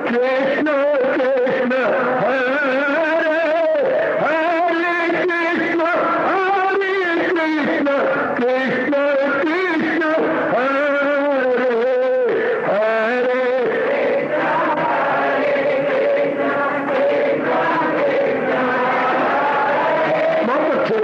कृष्ण कृष्ण हरे हरे कृष्ण कृष्ण कृष्ण हरे हरे बहुत अच्छे।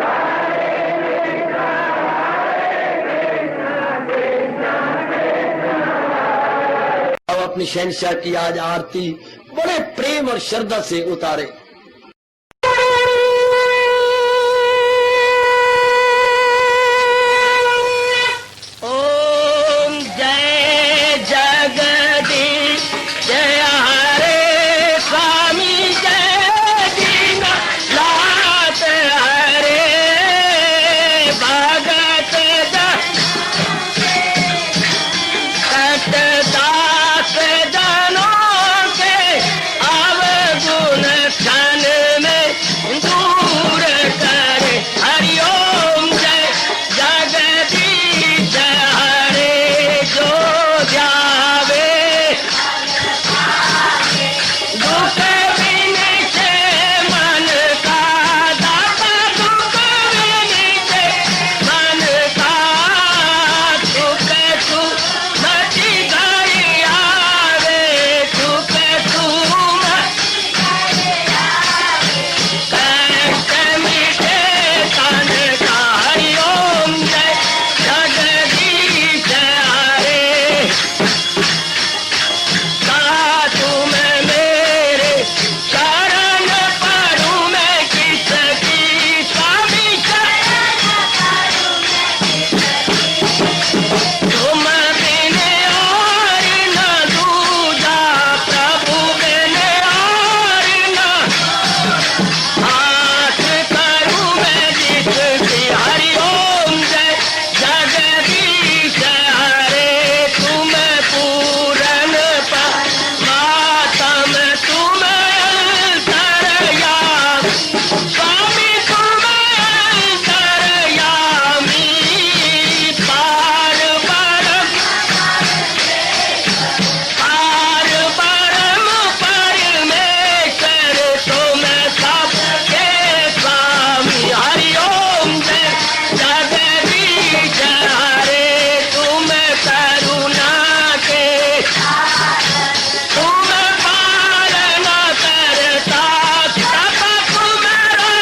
अब अपनी शहंशाह की आज आरती बड़े प्रेम और श्रद्धा से उतारे। ओम जय जगदीश जय हरे स्वामी जय दीनानाथ हरे भगत दास जनों के अवगुण क्षण में दूर करे। हरिओम जय जगदीश हरे जो ध्यावे दुख विनिचे मन का दाता दुख विनिचे मन का सुख तू मची गई आवे सुख तू कष्ट मिटे तन का। हरिओम जय जगदीश हरे तुम मेरे शरण पड़ूं मैं किसकी स्वामी तुम बिन और न दूजा प्रभु बिन और न हाथ करूं मैं जिसकी। हरिओम जय जगदीश हरे तुम पूरन मातम तुम अंतरयामी स्वामी तुम अंतरयामी पार परम परमेश्वर तुम सबके स्वामी। हरिओम जय जगदीश हरे तुम करुणा के तुम पालन करता सब तुम्हारा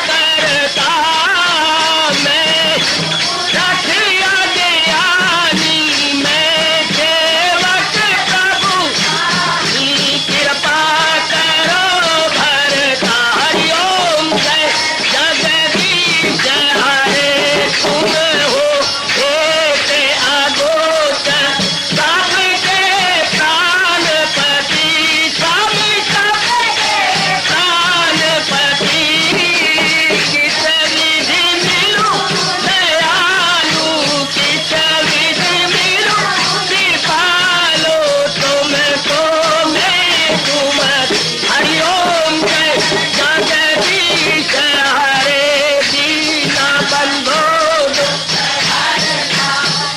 करता मैं रखिया ज्ञानी मैं सेवक प्रभु की कृपा करो भरता। हरिओम जय जगदीश हरे तुम हो एक अगोचर सबके प्राणपति स्वामी सबके प्राणपति किस विधि मिलूं दयालु किस विधि मिलूं कृपालो तुमको मैं तुम। हरिओम जय जगदीश हरे दीना बंधो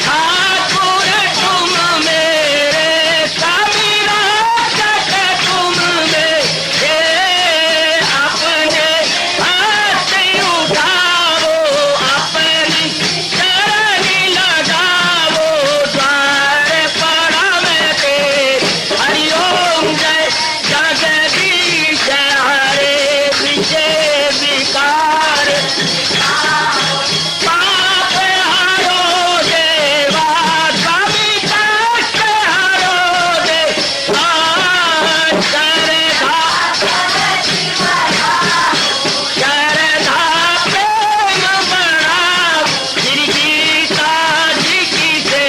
ठाकुर तुम मेरे स्वामी रक्षक तुम मेरे अपने हाथ उठाओ अपनी शरण लगाओ द्वार पड़ा मैं तेरे। हरिओम जय जगदीश हरे विजय विकार पाप हरो देवा स्वामी कष्ट हरो देवा श्रद्धा प्रेम बढ़ाओ श्री गीता जी की से।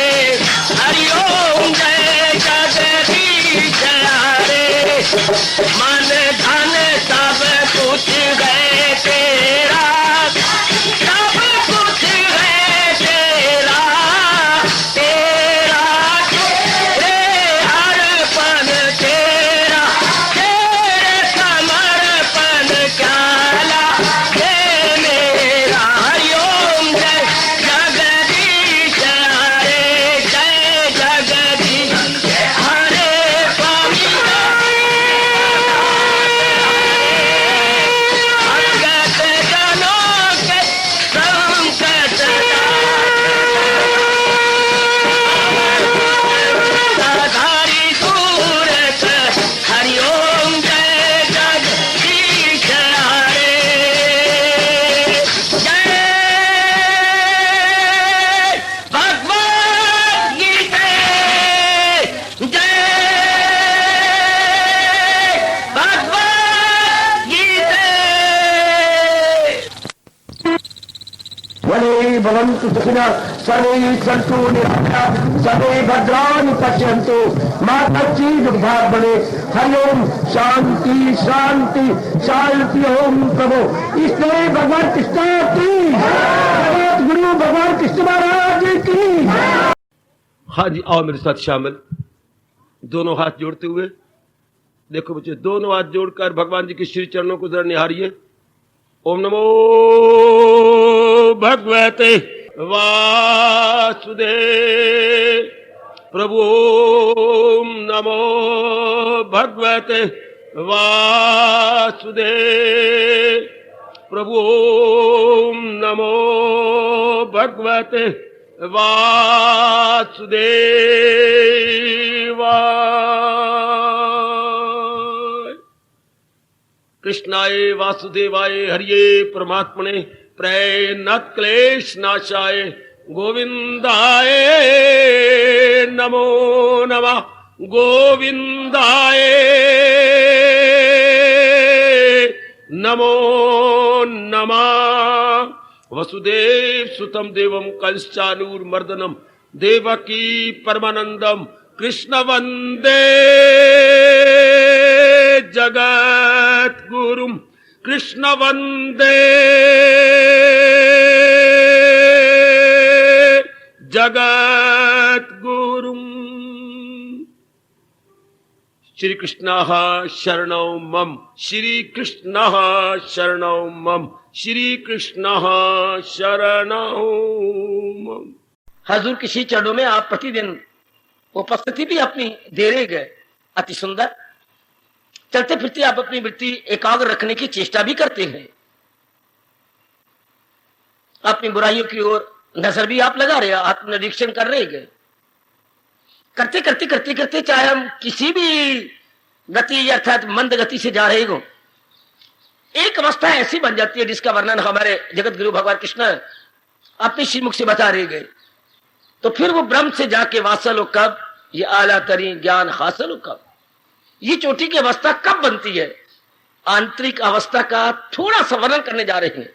हरिओम जय जगदीश हरे मन धन सब कुछ है तेरा सब कुछ है तेरा तेरा तेरे अर्पण तेरा तेरे समर्पण क्या लागे मेरा। हरिओम जय जगदीश हरे जय जगदीश हरे स्वामी भवन्तु सुखिनः सर्वे सन्तु निरामयाः सर्वे भद्राणि पश्यन्तु मा कश्चित् दुर्भाग् भवेत्। हरि ओम शांति शांति शांति। ओम प्रभु इसलिए भगवान कृष्ण की जगत गुरु भगवान कृष्ण महाराज की। हाँ जी, आओ मेरे साथ शामिल, दोनों हाथ जोड़ते हुए। देखो बच्चे, दोनों हाथ जोड़कर भगवान जी के श्री चरणों को जरा निहारिए। ओम नमो भगवते वासुदेव। प्रभु ओम नमो भगवते वासुदेव। प्रभु ओम नमो भगवते वासुदेवाय। कृष्णाय वासुदेवाय हरिये परमात्मने प्रेरणात् क्लेश नाशाय गोविंदाय नमो नमः। गोविंदाय नमो नमः। वसुदेव सुतम देवम कंसचानूरमर्दनम देवकी परमानंदम कृष्ण वंदे जगत गुरुम। कृष्ण वंदे जगत गुरुम। श्री कृष्ण शरणौ मम। श्री कृष्ण शरणौ मम। श्री कृष्ण शरणौ मम। हजूर के श्री चरणों में आप प्रतिदिन उपस्थिति भी अपनी दे रहे गए, अति सुंदर। चलते फिरते आप अपनी वृत्ति एकाग्र रखने की चेष्टा भी करते हैं। अपनी बुराइयों की ओर नजर भी आप लगा रहे, आत्मनिरीक्षण कर रहे गए। करते करते करते करते चाहे हम किसी भी गति अर्थात मंद गति से जा रहे हो, एक अवस्था ऐसी बन जाती है जिसका वर्णन हमारे जगत गुरु भगवान कृष्ण अपने श्रीमुख से बता रहे गए। तो फिर वो ब्रह्म से जाके वासल हो कब, ये आला तरी ज्ञान हासिल हो कब, ये चोटी की अवस्था कब बनती है, आंतरिक अवस्था का थोड़ा सा वर्णन करने जा रहे हैं।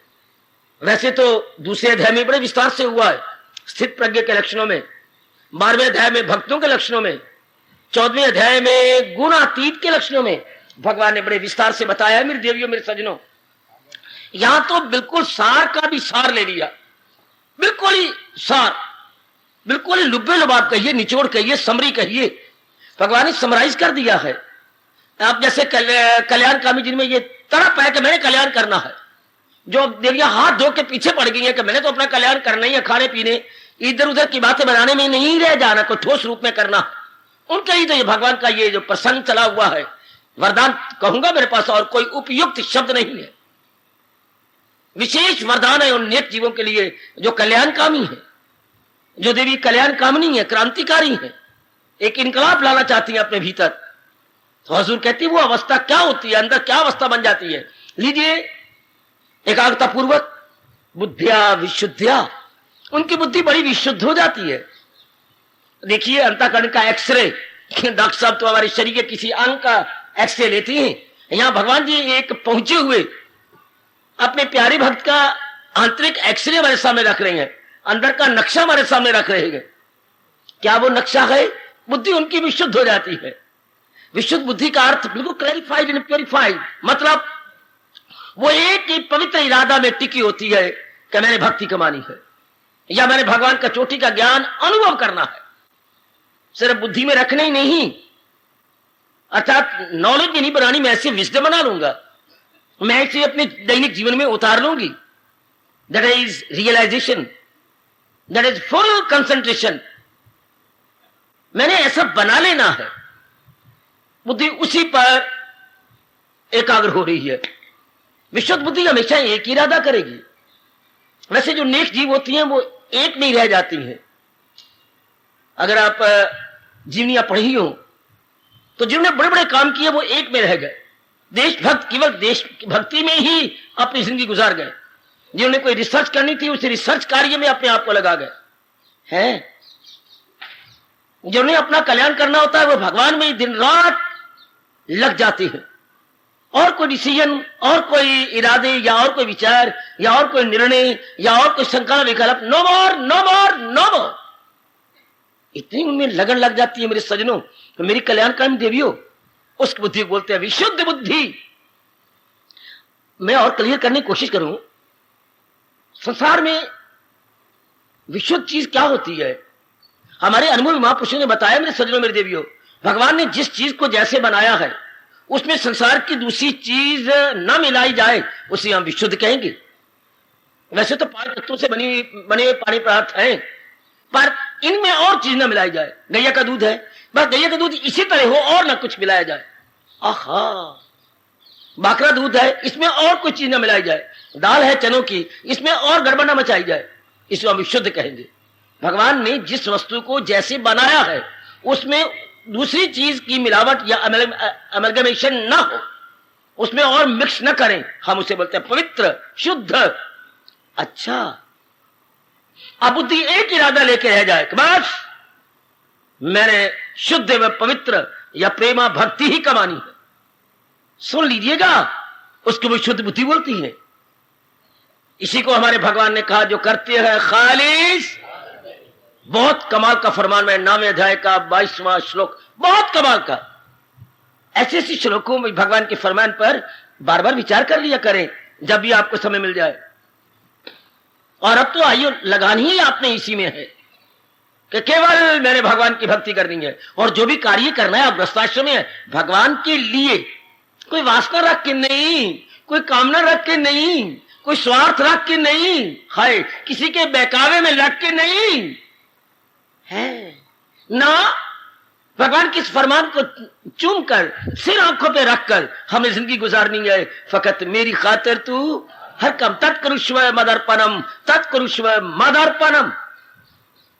वैसे तो दूसरे अध्याय में बड़े विस्तार से हुआ है, स्थित प्रज्ञ के लक्षणों में, 12वें अध्याय में भक्तों के लक्षणों में, 14वें अध्याय में गुणातीत के लक्षणों में भगवान ने बड़े विस्तार से बताया। मेरे देवियों मेरे सजनों, यहां तो बिल्कुल सार का भी सार ले लिया, बिल्कुल ही सार, बिल्कुल ही लुब्बे लुबाब कहिए, निचोड़ कहिए, समरी कहिए, भगवान ने समराइज कर दिया है। आप जैसे कल्याण कामी जिनमें ये तड़प है कि मैंने कल्याण करना है, जो देवियां हाथ धो के पीछे पड़ गई है कि मैंने तो अपना कल्याण करना ही है, खाने पीने इधर उधर की बातें बनाने में नहीं रह जाना, कोई ठोस रूप में करना, उनका ही तो ये भगवान का ये जो प्रसंग चला हुआ है, वरदान कहूंगा मेरे पास और कोई उपयुक्त शब्द नहीं है, विशेष वरदान है उन नेक जीवों के लिए जो कल्याणकामी है, जो देवी कल्याण कामनी है, क्रांतिकारी है, एक इनकलाब लाना चाहती है अपने भीतर। तो हजूर कहती है वो अवस्था क्या होती है, अंदर क्या अवस्था बन जाती है। लीजिए, एकाग्रता पूर्वक बुद्धिया विशुद्धिया, उनकी बुद्धि बड़ी विशुद्ध हो जाती है। देखिए अंतःकरण का एक्सरे, डॉक्टर साहब तो हमारे शरीर के किसी अंग का एक्सरे लेती हैं, यहां भगवान जी एक पहुंचे हुए अपने प्यारे भक्त का आंतरिक एक्सरे हमारे सामने रख रहे हैं, अंदर का नक्शा हमारे सामने रख रहे हैं। क्या वो नक्शा है? बुद्धि उनकी विशुद्ध हो जाती है। विशुद्ध बुद्धि का अर्थ बिल्कुल क्लैरिफाइड एंड प्योरिफाइड, मतलब वो एक ही पवित्र इरादा में टिकी होती है कि मैंने भक्ति कमानी है या मैंने भगवान का चोटी का ज्ञान अनुभव करना है। सिर्फ बुद्धि में रखना ही नहीं, अर्थात नॉलेज भी नहीं बनानी, मैं ऐसे विजडम बना लूंगा, मैं इसे अपने दैनिक जीवन में उतार लूंगी। That is realization, that is full concentration. मैंने ऐसा बना लेना है, बुद्धि उसी पर एकाग्र हो रही है। विशुद्ध बुद्धि हमेशा एक इरादा करेगी। वैसे जो नेक जीव होती हैं वो एक में ही रह जाती हैं। अगर आप जीवनियां पढ़ी हो तो जिन्होंने बड़े बड़े काम किए वो एक में रह गए, देशभक्त केवल देश भक्ति में ही अपनी जिंदगी गुजार गए। जिन्होंने कोई रिसर्च करनी थी उस रिसर्च कार्य में अपने आप को लगा गए हैं। जिन्होंने अपना कल्याण करना होता है वो भगवान में ही दिन रात लग जाती है और कोई डिसीजन, और कोई इरादे, या और कोई विचार, या और कोई निर्णय, या और कोई संकल्प विकल्प, नो मोर, नो मोर, नो मोर। इतनी उनमें लगन लग जाती है मेरे सजनों, तो मेरी कल्याणकामी देवियों, उस बुद्धि को बोलते हैं विशुद्ध बुद्धि। मैं और क्लियर करने की कोशिश करूं, संसार में विशुद्ध चीज क्या होती है? हमारे अनुभवी महापुरुषों ने बताया मेरे सज्जनों, मेरे देवियों, भगवान ने जिस चीज को जैसे बनाया है उसमें संसार की दूसरी चीज न मिलाई जाए उसे हम विशुद्ध कहेंगे। वैसे तो 5 तत्वों से बने पानी पदार्थ हैं, पर इनमें और चीज न मिलाई जाए। गैया का दूध है, बस गैया का दूध इसी तरह हो और न कुछ मिलाया जाए। आहा, बाकरा दूध है, इसमें और कोई चीज न मिलाई जाए। दाल है चनों की, इसमें और गड़बड़ न मचाई जाए, इसको हम विशुद्ध कहेंगे। भगवान ने जिस वस्तु को जैसे बनाया है उसमें दूसरी चीज की मिलावट या अमलगमेशन न हो, उसमें और मिक्स न करें, हम उसे बोलते हैं पवित्र, शुद्ध। अच्छा, अब बुद्धि एक इरादा लेके रह जाए कि बस मैंने शुद्ध व पवित्र या प्रेमा भक्ति ही कमानी है, सुन लीजिएगा, उसको भी शुद्ध बुद्धि बोलती है। इसी को हमारे भगवान ने कहा जो करते हैं खालिस। बहुत कमाल का फरमान में 9वें अध्याय का 22वां श्लोक, बहुत कमाल का। ऐसे ऐसे श्लोकों में भगवान के फरमान पर बार बार विचार कर लिया करें जब भी आपको समय मिल जाए। और अब तो आइयो लगानी ही आपने इसी में है कि केवल मैंने भगवान की भक्ति करनी है, और जो भी कार्य करना है आप गृहस्थाश्रम में है भगवान के लिए, कोई वासना रख के नहीं, कोई कामना रख के नहीं, कोई स्वार्थ रख के नहीं, हाय किसी के बहकावे में लग के नहीं है ना। भगवान के इस फरमान को चूम कर सिर आंखों पे रखकर हमें जिंदगी गुजारनी है। फकत मेरी खातिर तू हर कम तत्कुरुष्व मदर्पणम, तत्कुरुष्व मदर्पणम।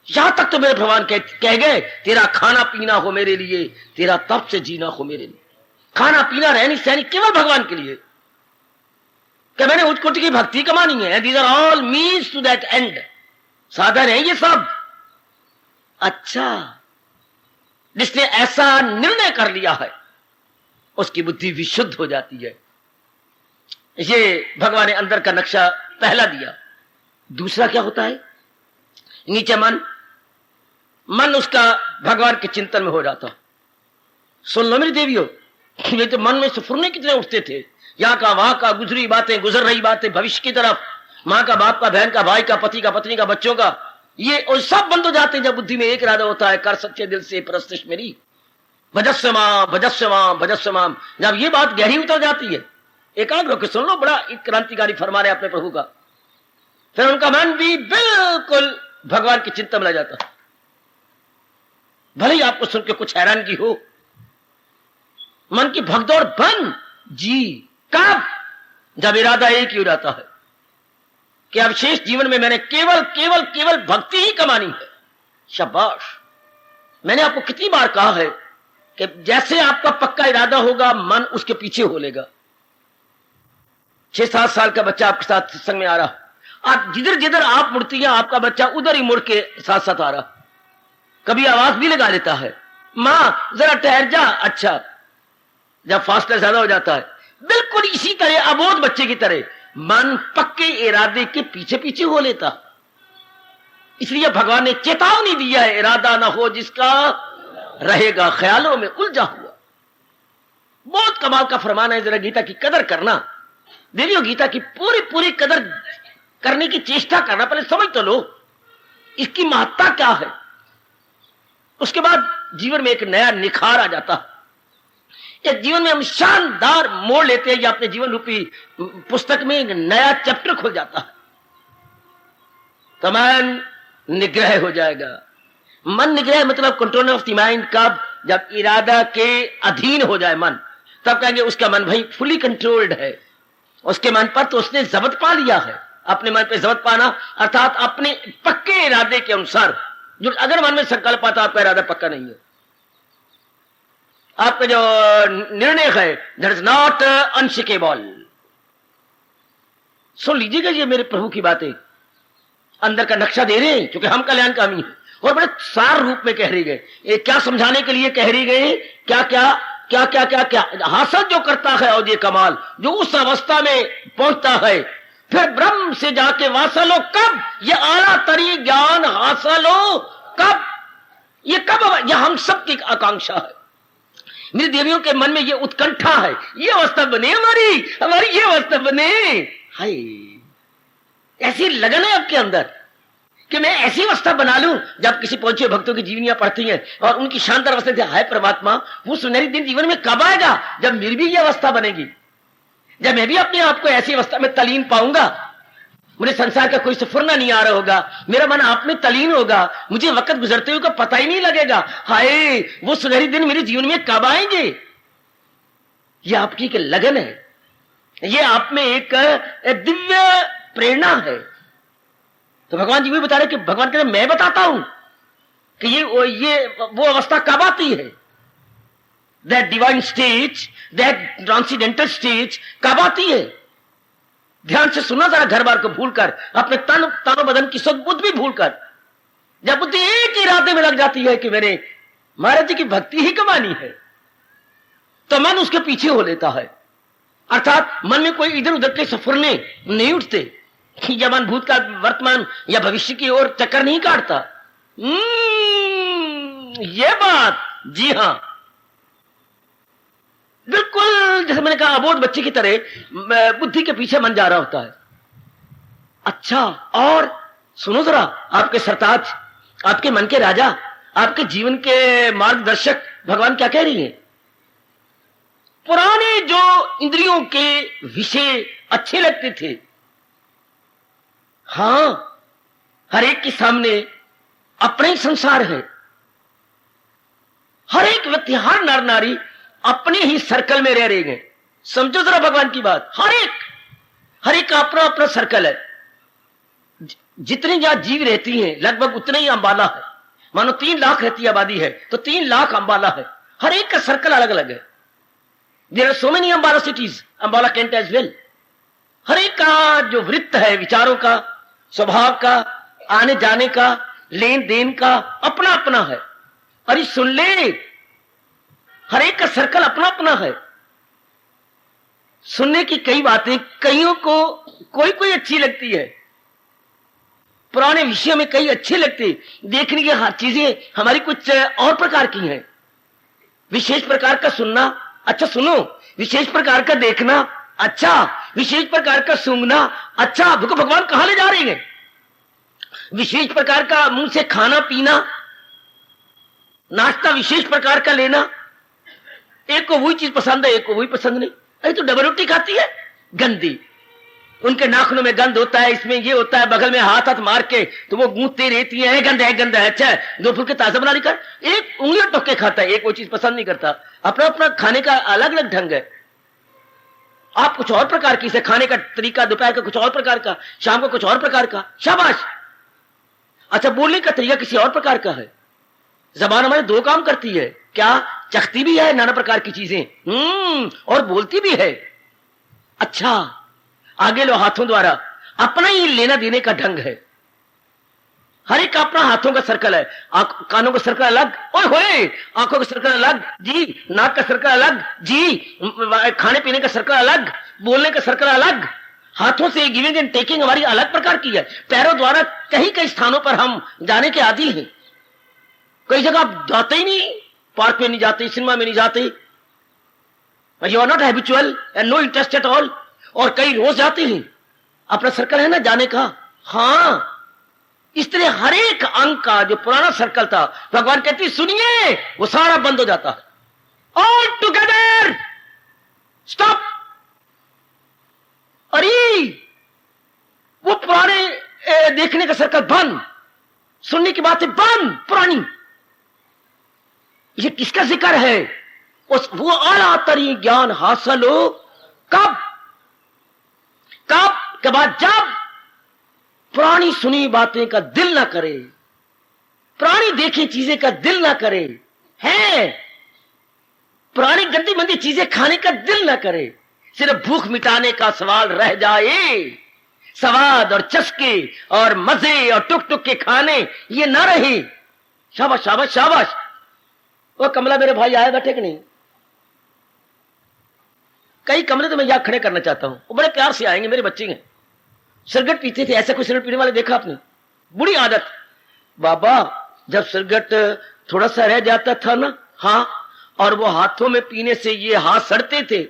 यहां तक तो मेरे भगवान कह गए तेरा खाना पीना हो मेरे लिए, तेरा तप से जीना हो मेरे लिए। खाना पीना रहनी सहनी केवल भगवान के लिए, कि मैंने उच्च कोटि की भक्ति कमानी है। These are all means to that end, साधन है ये सब। अच्छा, जिसने ऐसा निर्णय कर लिया है उसकी बुद्धि विशुद्ध हो जाती है। ये भगवान ने अंदर का नक्शा पहला दिया। दूसरा क्या होता है? नीचे मन उसका भगवान के चिंतन में हो जाता। सुन लो मेरी देवियों, ये तो मन में सफुरने कितने उठते थे, यहां का वहां का, गुजरी बातें, गुजर रही बातें, भविष्य की तरफ, मां का, बाप का, बहन का, भाई का, पति का, पत्नी का, बच्चों का, ये और सब बंद हो जाते हैं जब बुद्धि में एक इरादा होता है, कर सच्चे दिल से परस्तिश मेरी, भजस्व मां, भजस्व मां, भजस्व मां। जब ये बात गहरी उतर जाती है, एकाग्र होकर सुन लो, बड़ा एक क्रांतिकारी फरमान है अपने प्रभु का, फिर उनका मन भी बिल्कुल भगवान के चिंतन में लग जाता है। भले ही आपको सुन के कुछ हैरानगी हो, मन की भगदौड़ बंद जी। कब? जब इरादा एक ही हो जाता है कि अब शेष जीवन में मैंने केवल केवल केवल भक्ति ही कमानी है। शाबाश। मैंने आपको कितनी बार कहा है कि जैसे आपका पक्का इरादा होगा मन उसके पीछे हो लेगा। 6-7 साल का बच्चा आपके साथ सत्संग में आ रहा, आप जिधर जिधर आप मुड़ती हैं आपका बच्चा उधर ही मुड़ के साथ साथ आ रहा। कभी आवाज भी लगा देता है, मां जरा ठहर जा। अच्छा, जब फासला ज्यादा हो जाता है, बिल्कुल इसी तरह अबोध बच्चे की तरह मन पक्के इरादे के पीछे पीछे हो लेता। इसलिए भगवान ने चेतावनी दिया है, इरादा ना हो जिसका रहेगा ख्यालों में उलझा हुआ। बहुत कमाल का फरमान है। जरा गीता की कदर करना देवियों, गीता की पूरी पूरी कदर करने की चेष्टा करना, पहले समझ तो लो इसकी महत्ता क्या है। उसके बाद जीवन में एक नया निखार आ जाता है। एक जीवन में हम शानदार मोड़ लेते हैं, या अपने जीवन रूपी पुस्तक में एक नया चैप्टर खुल जाता है। तो मन निग्रह हो जाएगा। मन निग्रह मतलब कंट्रोल ऑफ द माइंड। कब? जब इरादा के अधीन हो जाए मन, तब कहेंगे उसका मन भाई फुली कंट्रोल्ड है। उसके मन पर तो उसने जब्त पा लिया है। अपने मन पे जब्त पाना अर्थात अपने पक्के इरादे के अनुसार। जो अगर मन में संकल्प आता आपका इरादा पक्का नहीं है, आपका जो निर्णय है दैट इज नॉट अनशेकेबल। सुन लीजिएगा, ये मेरे प्रभु की बातें अंदर का नक्शा दे रहे हैं, क्योंकि हम कल्याणकामी हैं और बड़े सार रूप में कह रही गए। ये क्या समझाने के लिए कह रही गई, क्या क्या क्या क्या क्या क्या हासिल जो करता है और ये कमाल जो उस अवस्था में पहुंचता है, फिर ब्रह्म से जाके वासल हो कब, ये आला तरी ज्ञान हासिल हो कब, ये कब, यह हम सबकी आकांक्षा है। मेरी देवियों के मन में ये उत्कंठा है, ये अवस्था बने हमारी ये अवस्था बने। हाय, ऐसी लगन है आपके अंदर कि मैं ऐसी अवस्था बना लूं। जब किसी पहुंचे भक्तों की जीवनियां पढ़ती हैं और उनकी शानदार अवस्था से, हाय परमात्मा वो सुनहरी दिन जीवन में कब आएगा जब मेरी भी ये अवस्था बनेगी, जब मैं भी अपने आप को ऐसी अवस्था में तलीन पाऊंगा, मुझे संसार का कोई सफरना नहीं आ रहा होगा, मेरा मन आप में तलीन होगा, मुझे वक्त गुजरते हुए का पता ही नहीं लगेगा। हाय, वो सुनहरी दिन मेरे जीवन में कब आएंगे। ये आपकी एक लगन है, ये आप में एक दिव्य प्रेरणा है। तो भगवान जी भी बता रहे कि भगवान कहते मैं बताता हूं कि ये वो अवस्था कब आती है, that divine stage, that transcendental stage कब आती है। ध्यान से सुना जरा, घर बार को भूलकर, अपने तन बदन की सुख बुद्ध भी भूलकर, जब बुद्धि एक इरादे में लग जाती है कि मैंने महाराज जी की भक्ति ही कमानी है, तो मन उसके पीछे हो लेता है। अर्थात मन में कोई इधर उधर के सफरने नहीं उठते, जब मन भूत का वर्तमान या भविष्य की ओर चक्कर नहीं काटता। ये बात, जी हां, बिल्कुल जैसे मैंने कहा अबोध बच्चे की तरह बुद्धि के पीछे मन जा रहा होता है। अच्छा, और सुनो जरा, आपके सरताज, आपके मन के राजा, आपके जीवन के मार्गदर्शक भगवान क्या कह रही है। पुराने जो इंद्रियों के विषय अच्छे लगते थे, हां, हर एक के सामने अपने ही संसार है, हर एक व्यक्ति, हर नर नारी अपने ही सर्कल में रह रहे हैं। समझो जरा भगवान की बात, हर एक का अपना अपना सर्कल है। जितने जहां जीव रहती हैं लगभग उतने ही अंबाला है। मानो 3 लाख रहती आबादी है तो 3 लाख अंबाला है, हर एक का सर्कल अलग अलग है। There are so many Ambala cities, Ambala cantt as well. हर एक का जो वृत्त है, विचारों का, स्वभाव का, आने जाने का, लेन देन का अपना अपना है। अरे सुन ले, हर एक का सर्कल अपना अपना है। सुनने की कई बातें कईयों को कोई कोई अच्छी लगती है, पुराने विषयों में कई अच्छे लगते, देखने की हर चीजें हमारी कुछ और प्रकार की हैं। विशेष प्रकार का सुनना, अच्छा सुनो, विशेष प्रकार का देखना, अच्छा, विशेष प्रकार का सूंघना, अच्छा, भगवान कहां ले जा रहे हैं। विशेष प्रकार का मुंह से खाना पीना, नाश्ता विशेष प्रकार का लेना, एक को वही चीज पसंद है, एक को वही पसंद नहीं। अरे तो डबल रोटी खाती है, गंदी, उनके नाखूनों में गंध होता है, इसमें ये होता है, बगल में हाथ हाथ मार के तो वो गूंथते रहती है, गंध है गंध है। अच्छा, 2 फुल के ताजा बना लेकर एक उंगलियों टोक के खाता है, एक वो चीज पसंद नहीं करता। अपना अपना खाने का अलग अलग ढंग है। आप कुछ और प्रकार की से खाने का तरीका, दोपहर का कुछ और प्रकार का, शाम को कुछ और प्रकार का, शाबाश। अच्छा, बोलने का तरीका किसी और प्रकार का है। जबान हमारे 2 काम करती है, क्या चखती भी है नाना प्रकार की चीजें, और बोलती भी है। अच्छा, आगे लो, हाथों द्वारा अपना ही लेना देने का ढंग है। हर एक का अपना हाथों का सर्कल है, कानों का सर्कल अलग, ओए होए, आंखों का सर्कल अलग जी, नाक का सर्कल अलग जी, खाने पीने का सर्कल अलग, बोलने का सर्कल अलग, हाथों से गिविंग एंड टेकिंग हमारी अलग प्रकार की है। पैरों द्वारा कहीं कई स्थानों पर हम जाने के आदी हैं। कई जगह आप जाते ही नहीं, पार्क में नहीं जाते, सिनेमा में नहीं जाते, you are not habitual and no interest at all. और कई रोज जाते हैं, अपना सर्कल है ना जाने का। हां, इस तरह हर एक अंग का जो पुराना सर्कल था, भगवान कहती सुनिए, वो सारा बंद हो जाता है। All together stop. अरे वो पुराने देखने का सर्कल बंद, सुनने की बातें बंद, पुरानी। ये किसका जिक्र है। वो आला तरी ज्ञान हासिल हो कब, के बाद जब पुरानी सुनी बातें का दिल ना करे, पुरानी देखी चीजें का दिल ना करे, है पुरानी गंदी मंदी चीजें खाने का दिल ना करे, सिर्फ भूख मिटाने का सवाल रह जाए। स्वाद और चस्के और मजे और टुक टुक के खाने ये ना रहे। शाबाश शाबाश शाबाश। वो कमला मेरे भाई आया बैठे कि नहीं, कई कमरे तो मैं यहाँ खड़े करना चाहता हूँ, वो बड़े प्यार से आएंगे, मेरे बच्चे हैं, सिगरेट पीते थे। ऐसा कोई सिगरेट पीने वाले देखा आपने? बुरी आदत। बाबा जब सिगरेट थोड़ा सा रह जाता था ना, हाँ, और वो हाथों में पीने से ये हाथ सड़ते थे,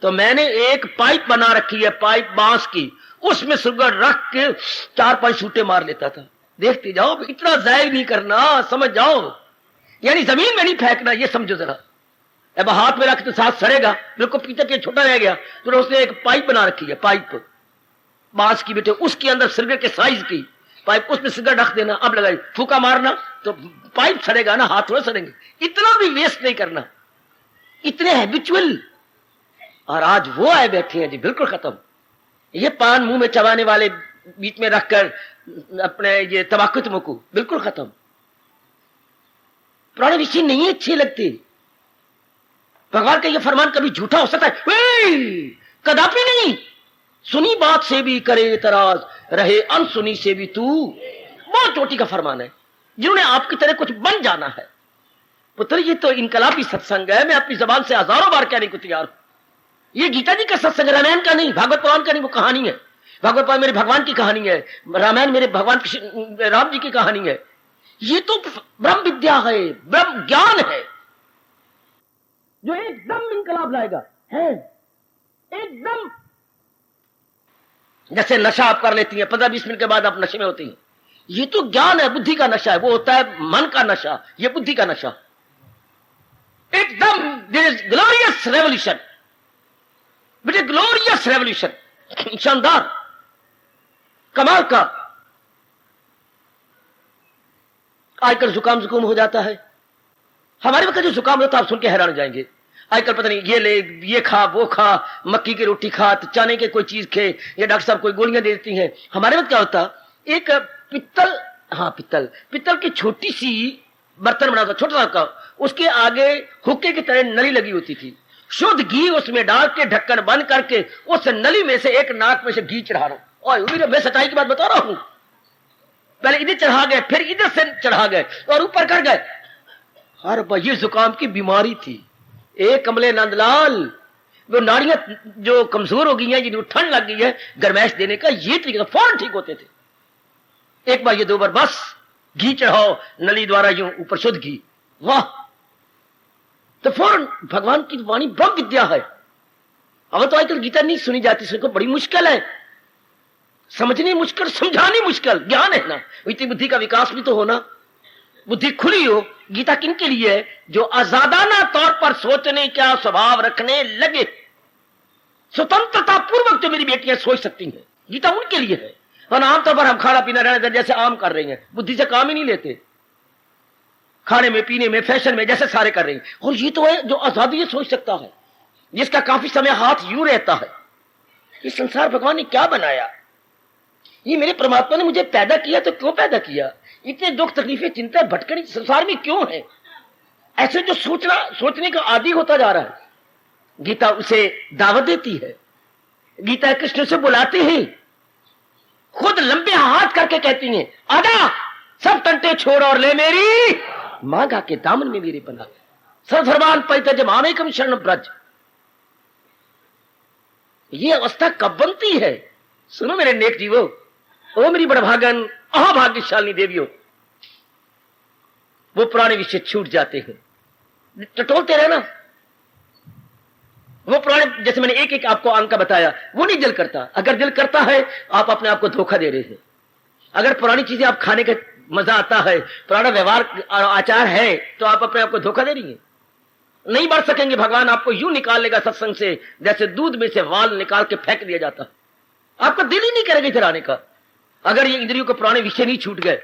तो मैंने एक पाइप बना रखी है, पाइप बांस की, उसमें सिगरेट रख के 4-5 छूटे मार लेता था। देखते जाओ, इतना जायज नहीं करना, समझ जाओ, यानी जमीन में नहीं फेंकना, ये समझो जरा। अब हाथ में रख तो साथ सड़ेगा, बिल्कुल पीते के छोटा रह गया, तो उसने एक पाइप बना रखी है, पाइप बांस की बेटे, उसके अंदर सिगरेट के साइज की पाइप, उसमें सिगरेट रख देना, अब लगाई फूका मारना तो पाइप सड़ेगा ना, हाथ थोड़ा सड़ेंगे। इतना भी वेस्ट नहीं करना, इतने हैबिचुअल। और आज वो आए बैठे हैं जी, बिल्कुल खत्म। ये पान मुंह में चबाने वाले बीच में रखकर अपने ये तंबाकू तमकू, बिल्कुल खत्म। पुराने विषय नहीं अच्छे लगते। भगवान का ये फरमान कभी झूठा हो सकता है? कदापि नहीं। सुनी बात से भी करे एतराज, रहे अनसुनी से भी तू। बहुत चोटी का फरमान है। जिन्होंने आपकी तरह कुछ बन जाना है, पुत्र ये तो इनकलाबी सत्संग है, मैं अपनी जबान से हजारों बार कहने को तैयार हूं। ये गीता जी का सत्संग, रामायण का नहीं, भागवत पुराण का नहीं, वो कहानी है। भागवत पुराण मेरे भगवान की कहानी है, रामायण मेरे भगवान राम जी की कहानी है। ये तो ब्रह्म विद्या है, ब्रह्म ज्ञान है, जो एकदम इनकलाब लाएगा, है एकदम। जैसे नशा आप कर लेती हैं, 15-20 मिनट के बाद आप नशे में होती हैं। ये तो ज्ञान है, बुद्धि का नशा है, वो होता है मन का नशा, ये बुद्धि का नशा। एकदम देयर इज ग्लोरियस रेवोल्यूशन, बेटे ग्लोरियस रेवोल्यूशन, शानदार, कमाल का। आजकल जुकाम हो जाता है। हमारे वक्त जो जुकाम होता है आप सुन के हैरान हो जाएंगे। आजकल पता नहीं ये ले, ये खा, वो खा, मक्की की रोटी खा, तो चने के कोई चीज खे, ये डॉक्टर साहब कोई गोलियां दे देती हैं। हमारे वक्त क्या होता, एक पित्तल, हाँ पित्तल की छोटी सी बर्तन बना था, छोटा सा का, उसके आगे हुक्के की तरह नली लगी होती थी, शुद्ध घी उसमें डाल के ढक्कन बंद करके उस नली में से एक नाक में से घी चढ़ा रहा हूं। और मैं सच्चाई की बात बता रहा हूं। पहले इधर चढ़ा गए, फिर इधर से चढ़ा गए और ऊपर कर गए। अरे भाई ये जुकाम की बीमारी थी। एक कमले नंदलाल, वो नाड़ियां जो कमजोर हो गई हैं, जिनको ठंड लग गई है, गरमैश देने का ये तरीका, फौरन ठीक होते थे। एक बार ये 2 बार बस घी चढ़ाओ नली द्वारा, यूं ऊपर शुद्ध घी, वाह, तो फौरन भगवान की वाणी ब्रह्म विद्या है। अब तो आजकल गीता नहीं सुनी जाती, सुनकर बड़ी मुश्किल है, समझनी मुश्किल, समझानी मुश्किल। ज्ञान है ना, इतनी बुद्धि का विकास भी तो होना, बुद्धि खुली हो। गीता किनके लिए है? जो आजादाना तौर पर सोचने का स्वभाव रखने लगे, स्वतंत्रता पूर्वक जो मेरी बेटियां सोच सकती हैं, गीता उनके लिए है। और आमतौर पर हम खाना पीना रहने जैसे आम कर रहे हैं, बुद्धि से काम ही नहीं लेते, खाने में, पीने में, फैशन में, जैसे सारे कर रहे हैं। और ये तो है जो आजादी सोच सकता है, जिसका काफी समय हाथ यूं रहता है। इस संसार भगवान ने क्या बनाया? ये मेरे परमात्मा ने मुझे पैदा किया तो क्यों पैदा किया? इतने दुख तकलीफें चिंता भटकनी संसार में क्यों है? ऐसे जो सोचने का आदी होता जा रहा है। गीता उसे दावत देती है, गीता कृष्ण से बुलाते हैं, खुद लंबे हाथ करके कहती हैं, आजा सब तंटे छोड़ और ले मेरी मांगा के दामन में मेरे बना, सर्वधर्मान परित्यज्य मामेकम शरणं व्रज। ये अवस्था कब बनती है? सुनो मेरे नेक जीवो, ओ मेरी बड़भागन, अभाग्यशाली देवियों, वो पुराने विषय छूट जाते हैं, टटोलते रहना। वो पुराने, जैसे मैंने एक आपको अंक बताया, वो नहीं दिल करता। अगर दिल करता है आप अपने आप को धोखा दे रहे हैं। अगर पुरानी चीजें आप खाने का मजा आता है, पुराना व्यवहार आचार है, तो आप अपने आप को धोखा दे रही हैं। नहीं बढ़ सकेंगे। भगवान आपको यूं निकाल लेगा सत्संग से, जैसे दूध में से वाल निकाल के फेंक दिया जाता। आपका दिल ही नहीं करेगा इधर आने का। अगर ये इंद्रियों के पुराने विषय नहीं छूट गए,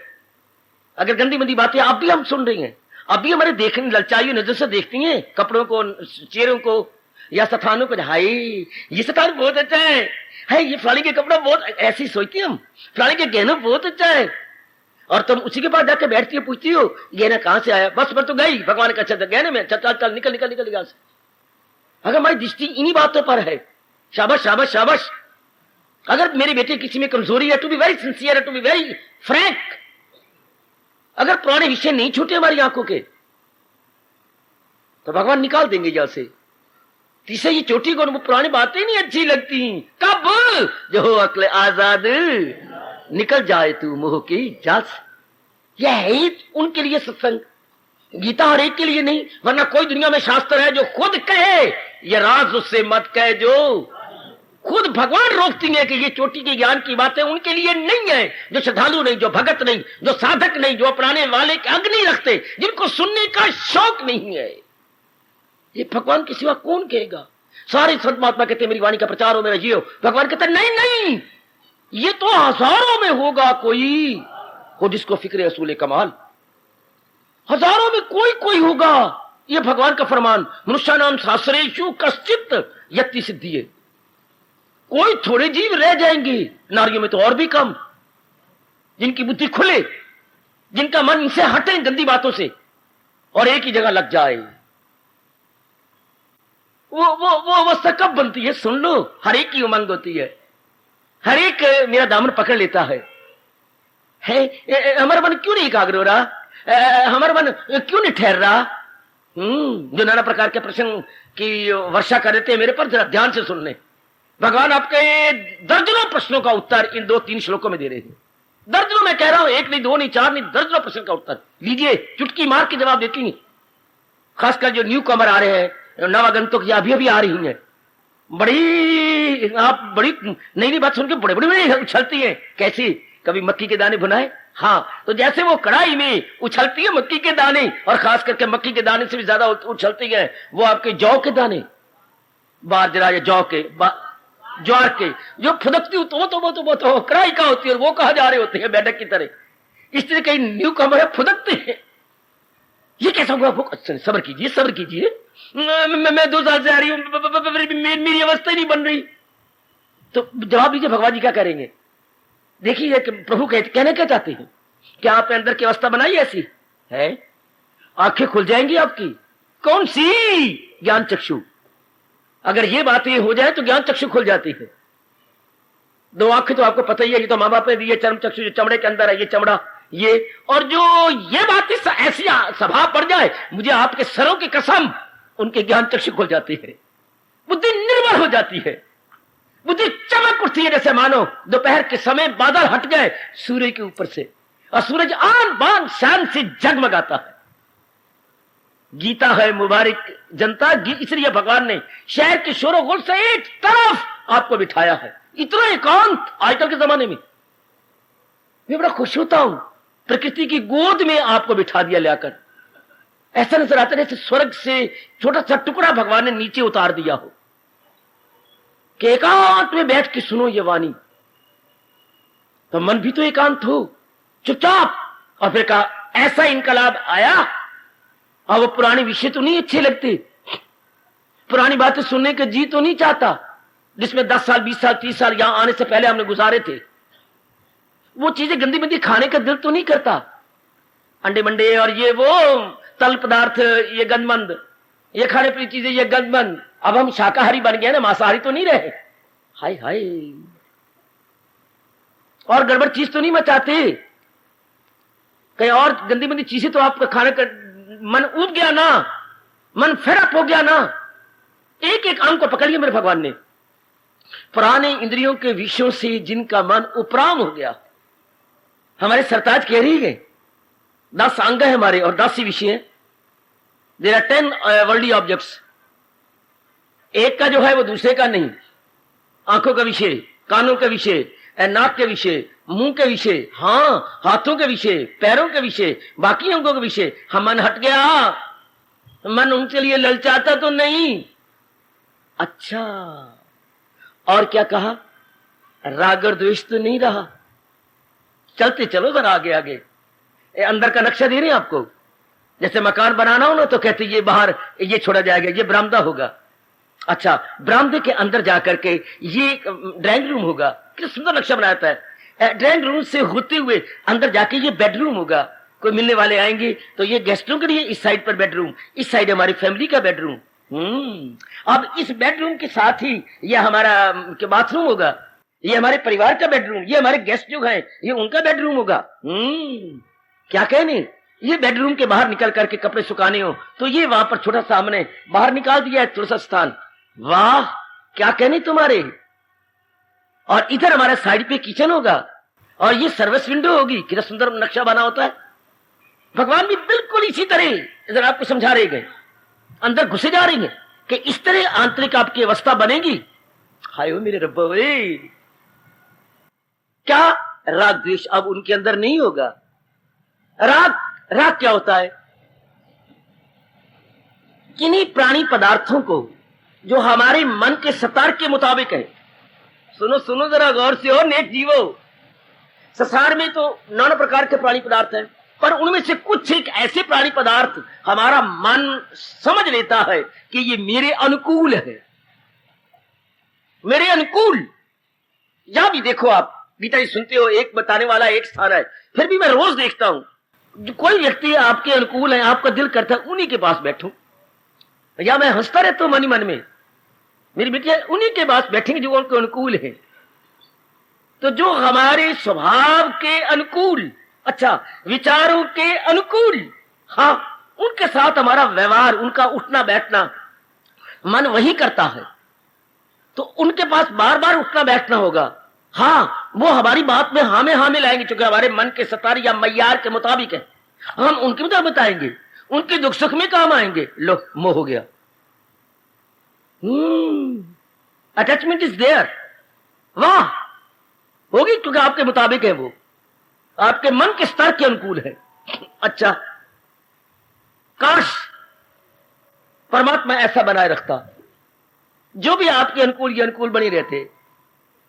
अगर गंदी मंदी बातें आप भी हम सुन रही हैं, अब भी हमारे देखने ललचाई नजर से देखती हैं, कपड़ों को, चेहरों को या स्थानों को, हाय ये स्थान बहुत अच्छा है, ये फलानी के कपड़ा बहुत, ऐसी सोचती हम, फलानी के गहना बहुत अच्छा है, और तुम उसी के पास जाकर बैठती हो, पूछती हो गहना कहां से आया? बस मैं तो गई, भगवान का अच्छा गहने में, चल चल निकल निकल निकल निकल से। अगर हमारी दृष्टि इन्हीं बातों पर है, शाबाश शाबाश शाबाश। अगर मेरे बेटे किसी में कमजोरी है, to be very sincere, to be very frank, अगर पुराने विषय नहीं छूटे हमारी आंखों के, तो भगवान निकाल देंगे यहां से। तीसरे ये चोटी को वो पुरानी बातें नहीं अच्छी लगती। कब जो हो अक्ल आजाद निकल जाए तू मोह की जाल से। यह है ही उनके लिए सत्संग। गीता हर एक के लिए नहीं, वरना कोई दुनिया में शास्त्र है जो खुद कहे ये राज उससे मत कहे, जो खुद भगवान रोकती है कि ये चोटी के ज्ञान की बातें उनके लिए नहीं है, जो श्रद्धालु नहीं, जो भगत नहीं, जो साधक नहीं, जो अपनाने वाले के अंग नहीं रखते, जिनको सुनने का शौक नहीं है। ये भगवान के सिवा कौन कहेगा? सारे संत महात्मा कहते हैं मेरी वाणी का प्रचार हो, मेरा जियो। भगवान कहते नहीं नहीं, ये तो हजारों में होगा कोई हो जिसको फिक्र असूल कमाल। हजारों में कोई कोई होगा। ये भगवान का फरमान, मनुष्यानाम शास्त्रेषु कश्चित् यति सिद्धि है। कोई थोड़े जीव रह जाएंगे, नारियों में तो और भी कम, जिनकी बुद्धि खुले, जिनका मन इनसे हटे गंदी बातों से और एक ही जगह लग जाए। वो अवस्था कब बनती है? सुन लो, हर एक की उमंग होती है, हर एक मेरा दामन पकड़ लेता है। हमारा मन क्यों नहीं एकाग्र हो रहा? हमारा मन क्यों नहीं ठहर रहा? जो नाना प्रकार के प्रश्न की वर्षा कर देते हैं मेरे पर, जरा ध्यान से सुन ले। भगवान आपके दर्जनों प्रश्नों का उत्तर इन 2-3 श्लोकों में दे रहे हैं। दर्जनों, मैं कह रहा हूं, 1 नहीं, 2 नहीं, 4 नहीं, दर्जनों प्रश्न का उत्तर लीजिए, चुटकी मार के जवाब देती हैं। खासकर जो न्यू कमर आ रहे हैं, नवागंतुक या अभी आ रही हैं, आप बड़ी नई बात सुन के बड़े बड़े उछलती है। कैसी? कभी मक्की के दाने भुनाए? हाँ, तो जैसे वो कढ़ाई में उछलती है मक्की के दाने, और खास करके मक्की के दाने से भी ज्यादा उछलती है वो आपके जौ के दाने, बाजरा या जौ के, ज्वार के, जो फुदकती तो कढ़ाई का होती है, और वो कहा जा रहे होते हैं बैठक की तरह। इस तरह कई न्यू कमर फुदकते हैं। ये कैसा हुआ? अच्छा, सब्र कीजिए, सब्र कीजिए, मैं 2 साल से आ रही हूं, मेरी अवस्था ही नहीं बन रही। तो जवाब दीजिए, भगवान जी क्या करेंगे? देखिए प्रभु कहने क्या चाहते हैं? क्या आपने अंदर की अवस्था बनाई ऐसी है? आंखें खुल जाएंगी आपकी। कौन सी? ज्ञान चक्षु। अगर ये बातें हो जाए तो ज्ञान चक्षु खुल जाती है। 2 आंखें तो आपको पता ही है, ये तो माँ बाप ने दी है, चर्म चक्षु जो चमड़े के अंदर है, ये चमड़ा, ये, और जो ये बातें ऐसी सभा पड़ जाए, मुझे आपके सरों की कसम, उनके ज्ञान चक्षु खुल जाती है, बुद्धि निर्मल हो जाती है, बुद्धि चमक उठती है, जैसे मानो दोपहर के समय बादल हट गए सूर्य के ऊपर से, और सूरज आन बान शान से जगमगाता है। गीता है मुबारक जनता, इसलिए भगवान ने शहर के शोरों गुल से एक तरफ आपको बिठाया है। इतना एकांत आजकल के जमाने में मैं बड़ा खुश होता हूं। प्रकृति की गोद में आपको बिठा दिया लाकर, ऐसा नजर आता है जैसे स्वर्ग से छोटा सा टुकड़ा भगवान ने नीचे उतार दिया हो कि एकांत में बैठ के सुनो ये वाणी। तो मन भी तो एकांत हो, चुपचाप। और फिर कहा ऐसा इनकलाब आया, और वो पुराने विषय तो नहीं अच्छे लगते, पुरानी बातें सुनने के जी तो नहीं चाहता, जिसमें 10 साल 20 साल 30 साल यहां आने से पहले हमने गुजारे थे। वो चीजें गंदी मंदी खाने का दिल तो नहीं करता, अंडे मंडे और ये वो तल पदार्थ, ये गंदमंद, ये खाने पीने चीजें, ये गंदमंद। अब हम शाकाहारी बन गए ना, मांसाहारी तो नहीं रहे। हाय हाय, और गड़बड़ चीज तो नहीं मचाते, कहीं और गंदी मंदी चीजें तो आपका खाने का मन उब गया ना, मन फेरअप हो गया ना। एक एक अंग को पकड़ लिया मेरे भगवान ने। पुराने इंद्रियों के विषयों से जिनका मन उपराम हो गया, हमारे सरताज कह रही है 10 अंग है हमारे और 10 ही विषय। There are 10 worldly objects. एक का जो है वो दूसरे का नहीं। आंखों का विषय, कानों का विषय, नाक के विषय, मुंह के विषय, हाँ हाथों के विषय, पैरों के विषय, बाकी अंगों के विषय। हम मन हट गया, मन उनके लिए ललचाता तो नहीं। अच्छा, और क्या कहा? राग और द्वेष तो नहीं रहा। चलते चलो जरा आगे आगे। अंदर का नक्शा दे रहे हैं आपको। जैसे मकान बनाना हो ना तो कहते ये बाहर ये छोड़ा जाएगा, ये बरामदा होगा। अच्छा, बरामदे के अंदर जाकर के ये ड्राइंग रूम होगा। कितना सुंदर नक्शा बनाया है। ड्राइंग रूम से होते हुए अंदर जाके ये बेडरूम होगा। कोई मिलने वाले आएंगे तो ये गेस्टों के लिए इस साइड पर बेडरूम, इस साइड हमारी फैमिली का बेडरूम। अब इस बेडरूम के साथ ही ये हमारा बाथरूम होगा, ये हमारे परिवार का बेडरूम, ये हमारे गेस्ट जो हैं ये उनका बेडरूम होगा। क्या कहने, ये बेडरूम के बाहर निकल करके कपड़े सुखाने हो तो ये वहां पर छोटा सा हमने बाहर निकाल दिया है थोड़ा सा स्थान। वाह, क्या कहने तुम्हारे। और इधर हमारा साइड पे किचन होगा और ये सर्विस विंडो होगी। कितना सुंदर नक्शा बना होता है। भगवान भी बिल्कुल इसी तरह इधर आपको समझा रहे गए, अंदर घुसे जा रही है कि इस तरह आंतरिक आपकी अवस्था बनेगी। हाय ओ मेरे रब्बा, क्या राग द्वेष अब उनके अंदर नहीं होगा। राग क्या होता है? किन्हीं प्राणी पदार्थों को जो हमारे मन के सतार के मुताबिक है। सुनो सुनो जरा गौर से हो नेक जीवो, संसार में तो नाना प्रकार के प्राणी पदार्थ हैं, पर उनमें से कुछ एक ऐसे प्राणी पदार्थ हमारा मन समझ लेता है कि ये मेरे अनुकूल है, मेरे अनुकूल। यहां भी देखो, आप गीता जी सुनते हो, एक बताने वाला एक स्थान है, फिर भी मैं रोज देखता हूं कोई व्यक्ति आपके अनुकूल है, आपका दिल करता है उन्हीं के पास बैठूं, या मैं हंसता रहता हूं मन ही मन में, मेरी बेटियां उन्हीं के पास बैठेंगे जो उनके अनुकूल है। तो जो हमारे स्वभाव के अनुकूल, अच्छा विचारों के अनुकूल, हाँ उनके साथ हमारा व्यवहार, उनका उठना बैठना मन वही करता है, तो उनके पास बार बार उठना बैठना होगा। हाँ, वो हमारी बात में हाँ में लाएंगे, क्योंकि हमारे मन के सतार या मैयार के मुताबिक है। हम उनके मुताबिक बताएंगे, उनके दुख सुख में काम आएंगे। लो, मोह हो गया। Attachment is there. वाह, होगी क्योंकि आपके मुताबिक है, वो आपके मन के स्तर के अनुकूल है। अच्छा, काश परमात्मा ऐसा बनाए रखता, जो भी आपके अनुकूल ये अनुकूल बनी रहते।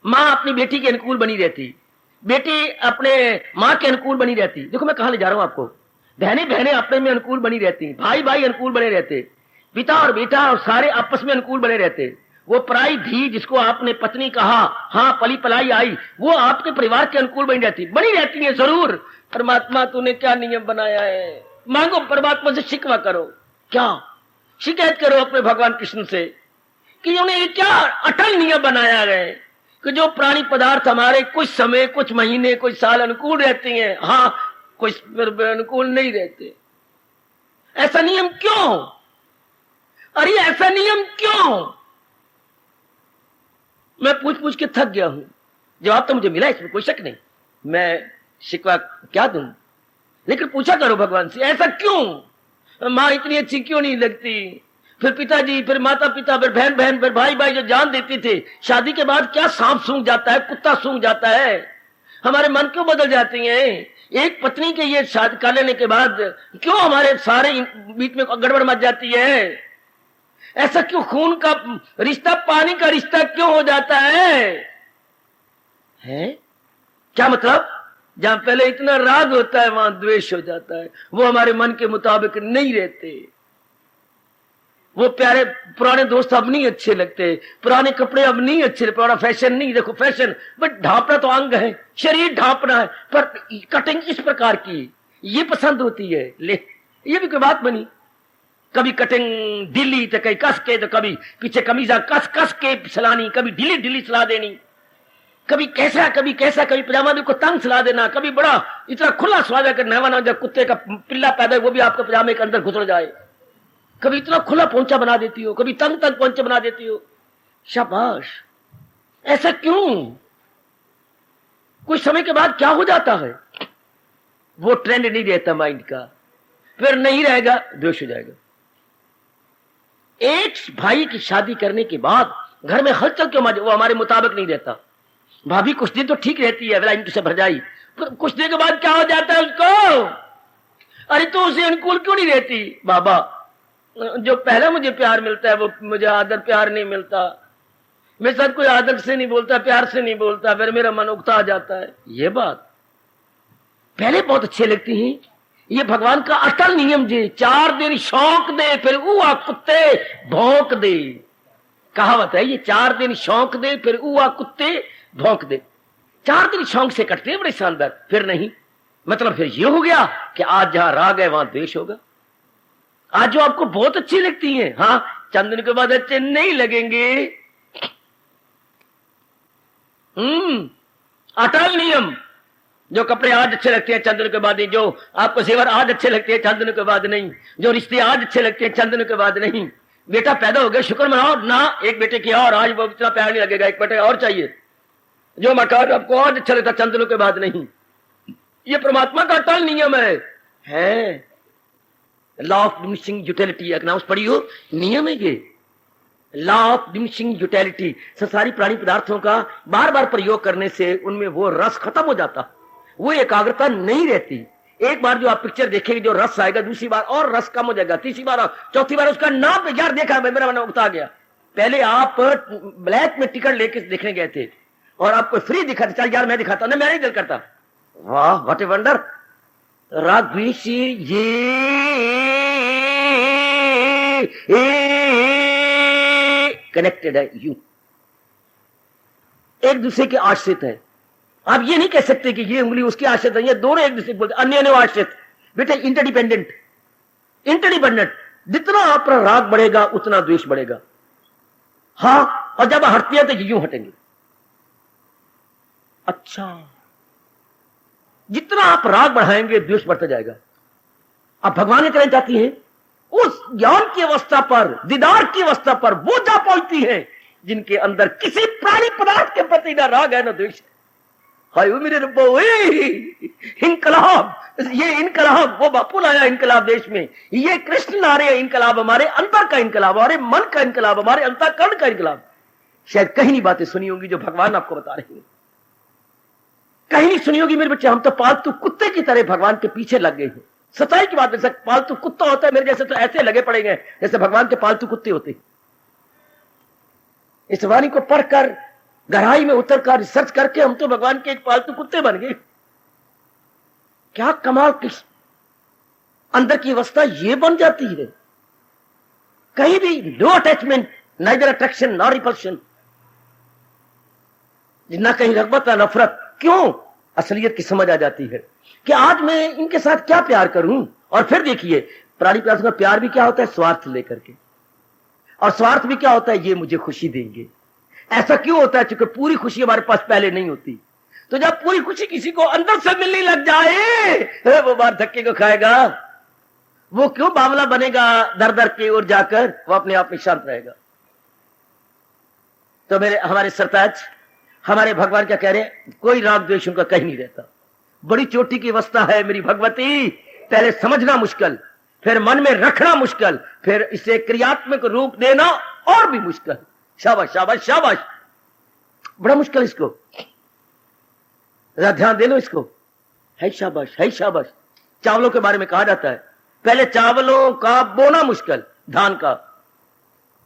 मां अपनी बेटी के अनुकूल बनी रहती, बेटी अपने मां के अनुकूल बनी रहती। देखो मैं कहां ले जा रहा हूं आपको। बहनें बहनें अपने में अनुकूल बनी रहती, भाई भाई अनुकूल बने रहते, पिता और बेटा और सारे आपस में अनुकूल बने रहते। वो पराई धी जिसको आपने पत्नी कहा, हाँ पली पलाई आई, वो आपके परिवार के अनुकूल बनी रहती है जरूर। परमात्मा तूने क्या नियम बनाया है? मांगो परमात्मा से, शिकवा करो, क्या शिकायत करो अपने भगवान कृष्ण से कि उन्हें क्या अटल नियम बनाया है कि जो प्राणी पदार्थ हमारे कुछ समय, कुछ महीने, कुछ साल अनुकूल रहती हैं, हाँ कुछ अनुकूल नहीं रहते। ऐसा नियम क्यों? अरे ऐसा नियम क्यों? मैं पूछ के थक गया हूं, जवाब तो मुझे मिला, इसमें कोई शक नहीं। मैं शिकवा क्या दूं, लेकिन पूछा करो भगवान से, ऐसा क्यों? मां इतनी अच्छी क्यों नहीं लगती? फिर पिताजी, फिर माता पिता, फिर बहन बहन, फिर भाई भाई जो जान देते थे, शादी के बाद क्या सांप सूंघ जाता है, कुत्ता सूंघ जाता है? हमारे मन क्यों बदल जाती हैं? एक पत्नी के ये शादी कर लेने के बाद क्यों हमारे सारे बीच में गड़बड़ मच जाती है? ऐसा क्यों? खून का रिश्ता पानी का रिश्ता क्यों हो जाता है? क्या मतलब? जहां पहले इतना राग होता है वहां द्वेष हो जाता है। वो हमारे मन के मुताबिक नहीं रहते। वो प्यारे पुराने दोस्त अब नहीं अच्छे लगते, पुराने कपड़े अब नहीं अच्छे, पुराना फैशन नहीं। देखो फैशन बट ढांपना तो अंग है, शरीर ढांपना है, पर कटिंग इस प्रकार की ये पसंद होती है। ले, ये भी कोई बात बनी। कभी कटिंग ढीली तो कहीं कस के, तो कभी पीछे कमीजा कस के सिलानी, कभी ढीली ढीली सिला देनी, कभी कैसा कभी कैसा, कभी पजामा को तंग सिला देना, कभी बड़ा इतना खुला सिला देकर नहवा ना, जब कुत्ते का पिल्ला पैदा है वो भी आपके पजामे के अंदर घुस जाए। कभी इतना खुला पोंचा बना देती हो, कभी तंग तंग पोंचा बना देती हो। शाबाश, ऐसा क्यों? कुछ समय के बाद क्या हो जाता है? वो ट्रेंड नहीं रहता माइंड का, फिर नहीं रहेगा, द्वेष हो जाएगा। एक भाई की शादी करने के बाद घर में हलचल क्यों? वो हमारे मुताबिक नहीं रहता। भाभी कुछ दिन तो ठीक रहती है, वेला से भर जाई, पर कुछ दिन के बाद क्या हो जाता है उसको? अरे तो उसे अनुकूल क्यों नहीं रहती? बाबा, जो पहले मुझे प्यार मिलता है वो मुझे आदर प्यार नहीं मिलता, मेरे साथ कोई आदर से नहीं बोलता, प्यार से नहीं बोलता, फिर मेरा मन उकता जाता है। ये बात पहले बहुत अच्छे लगती हैं। ये भगवान का अटल नियम जी, 4 दिन शौक दे फिर उआ कुत्ते भौंक दे। कहावत है ये, 4 दिन शौक दे फिर उआ कुत्ते भौंक दे। 4 दिन शौक से कटते हैं, बड़े शानदार। फिर नहीं, मतलब फिर ये हो गया कि आज जहां राग है वहां द्वेष होगा। आज जो आपको बहुत अच्छी लगती हैं, हाँ चंद दिन के बाद अच्छे नहीं लगेंगे। अटल नियम। जो कपड़े आज अच्छे लगते हैं चंद दिन के बाद नहीं, जो आपको जेवर आज अच्छे लगते हैं चंद दिन के बाद नहीं, जो रिश्ते आज अच्छे लगते हैं चंद दिन के बाद नहीं। बेटा पैदा हो गया, शुक्र मनाओ ना, एक बेटे की और, आज वो इतना प्यार नहीं लगेगा, एक बेटे और चाहिए। जो मकान आपको और अच्छा लगता चंद दिनों के बाद नहीं। ये परमात्मा का अटल नियम है। Law of diminishing utility announce पढ़ी हो, नियम है ये। लॉ ऑफ डिमिनिशिंग यूटिलिटी, संसारी प्राणी पदार्थों का बार बार प्रयोग करने से उनमें वो रस खत्म हो जाता, वो एकाग्रता नहीं रहती। एक बार जो आप पिक्चर देखेंगे जो रस आएगा, दूसरी बार और रस कम हो जाएगा, तीसरी बार, चौथी बार उसका नाम पे यार देखा, मेरा मन उगता गया। पहले आप ब्लैक में टिकट लेके देखने गए थे और आपको फ्री दिखाते, चल यार मैं दिखाता, नहीं मैं नहीं दिल करता। वाह व्हाट ए वंडर। राग द्वेष ये कनेक्टेड है, यू एक दूसरे के आश्रित है। आप ये नहीं कह सकते कि ये उंगली उसके आश्रित है, ये दोनों एक दूसरे बोलते, अन्य आश्रित। बेटे इंटरडिपेंडेंट, इंटरडिपेंडेंट। जितना आप पर राग बढ़ेगा उतना द्वेष बढ़ेगा। हाँ, और जब हटती है तो यूं हटेंगे। अच्छा, जितना आप राग बढ़ाएंगे द्वेष बढ़ता जाएगा। अब भगवान ये कहना चाहती हैं, उस ज्ञान की अवस्था पर, दीदार की अवस्था पर वो जा पहुंचती है जिनके अंदर किसी प्राणी पदार्थ के प्रति ना राग है ना द्वेष है। हाय मेरे रब्बो, इनकलाब, ये इनकलाब, वो बापू लाया इनकलाब देश में, ये कृष्ण ला रहे हैं इनकलाब, हमारे अंतर का इनकलाब, हमारे मन का इनकलाब, हमारे अंतःकरण का इनकलाब। शायद कहीं नहीं बातें सुनी होंगी जो भगवान आपको बता रहे हैं, कहीं नहीं सुनी होगी मेरे बच्चे। हम तो पालतू कुत्ते की तरह भगवान के पीछे लग गए हैं। सच्चाई की बात है, पालतू कुत्ता होता है मेरे जैसे तो ऐसे लगे पड़ेंगे जैसे भगवान के पालतू कुत्ते होते। इस वाणी को पढ़कर गहराई में उतरकर रिसर्च करके हम तो भगवान के एक पालतू कुत्ते बन गए। क्या कमाल, किस अंदर की अवस्था ये बन जाती है। कहीं भी no attachment, neither attraction nor repulsion, ना कहीं रगबत ना नफरत। क्यों? असलियत की समझ आ जाती है कि आज मैं इनके साथ क्या प्यार करूं। और फिर देखिए प्राणी प्यार का प्यार भी क्या होता है, स्वार्थ लेकर के, और स्वार्थ भी क्या होता है, ये मुझे खुशी देंगे। ऐसा क्यों होता है? क्योंकि पूरी खुशी हमारे पास पहले नहीं होती। तो जब पूरी खुशी किसी को अंदर से मिलने लग जाए, वो बार धक्के को खाएगा, वो क्यों बावला बनेगा दर दर के ओर जाकर, वो अपने आप में शांत रहेगा। तो मेरे हमारे सरताज, हमारे भगवान क्या कह रहे हैं, कोई राग द्वेष उनका कहीं नहीं रहता। बड़ी चोटी की अवस्था है मेरी भगवती। पहले समझना मुश्किल, फिर मन में रखना मुश्किल, फिर इसे क्रियात्मक रूप देना और भी मुश्किल। शाबाश शाबाश शाबाश, बड़ा मुश्किल इसको, ध्यान दे लो इसको। है शाबाश, है शाबाश। चावलों के बारे में कहा जाता है पहले चावलों का बोना मुश्किल, धान का,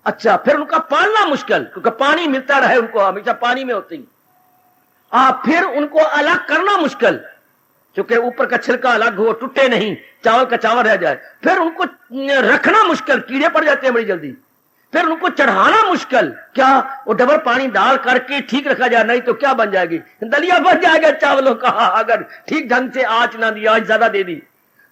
अच्छा, फिर उनका पालना मुश्किल क्योंकि पानी मिलता रहे उनको, हमेशा पानी में होती। फिर उनको अलग करना मुश्किल क्योंकि ऊपर का छिलका अलग हो, टूटे नहीं, चावल का चावल रह जाए। फिर उनको रखना मुश्किल, कीड़े पड़ जाते हैं बड़ी जल्दी। फिर उनको चढ़ाना मुश्किल, क्या वो डबल पानी डाल करके ठीक रखा जाए, नहीं तो क्या बन जाएगी, दलिया बन जाएगा चावलों का। अगर ठीक ढंग से आंच ना दी, आंच ज्यादा दे दी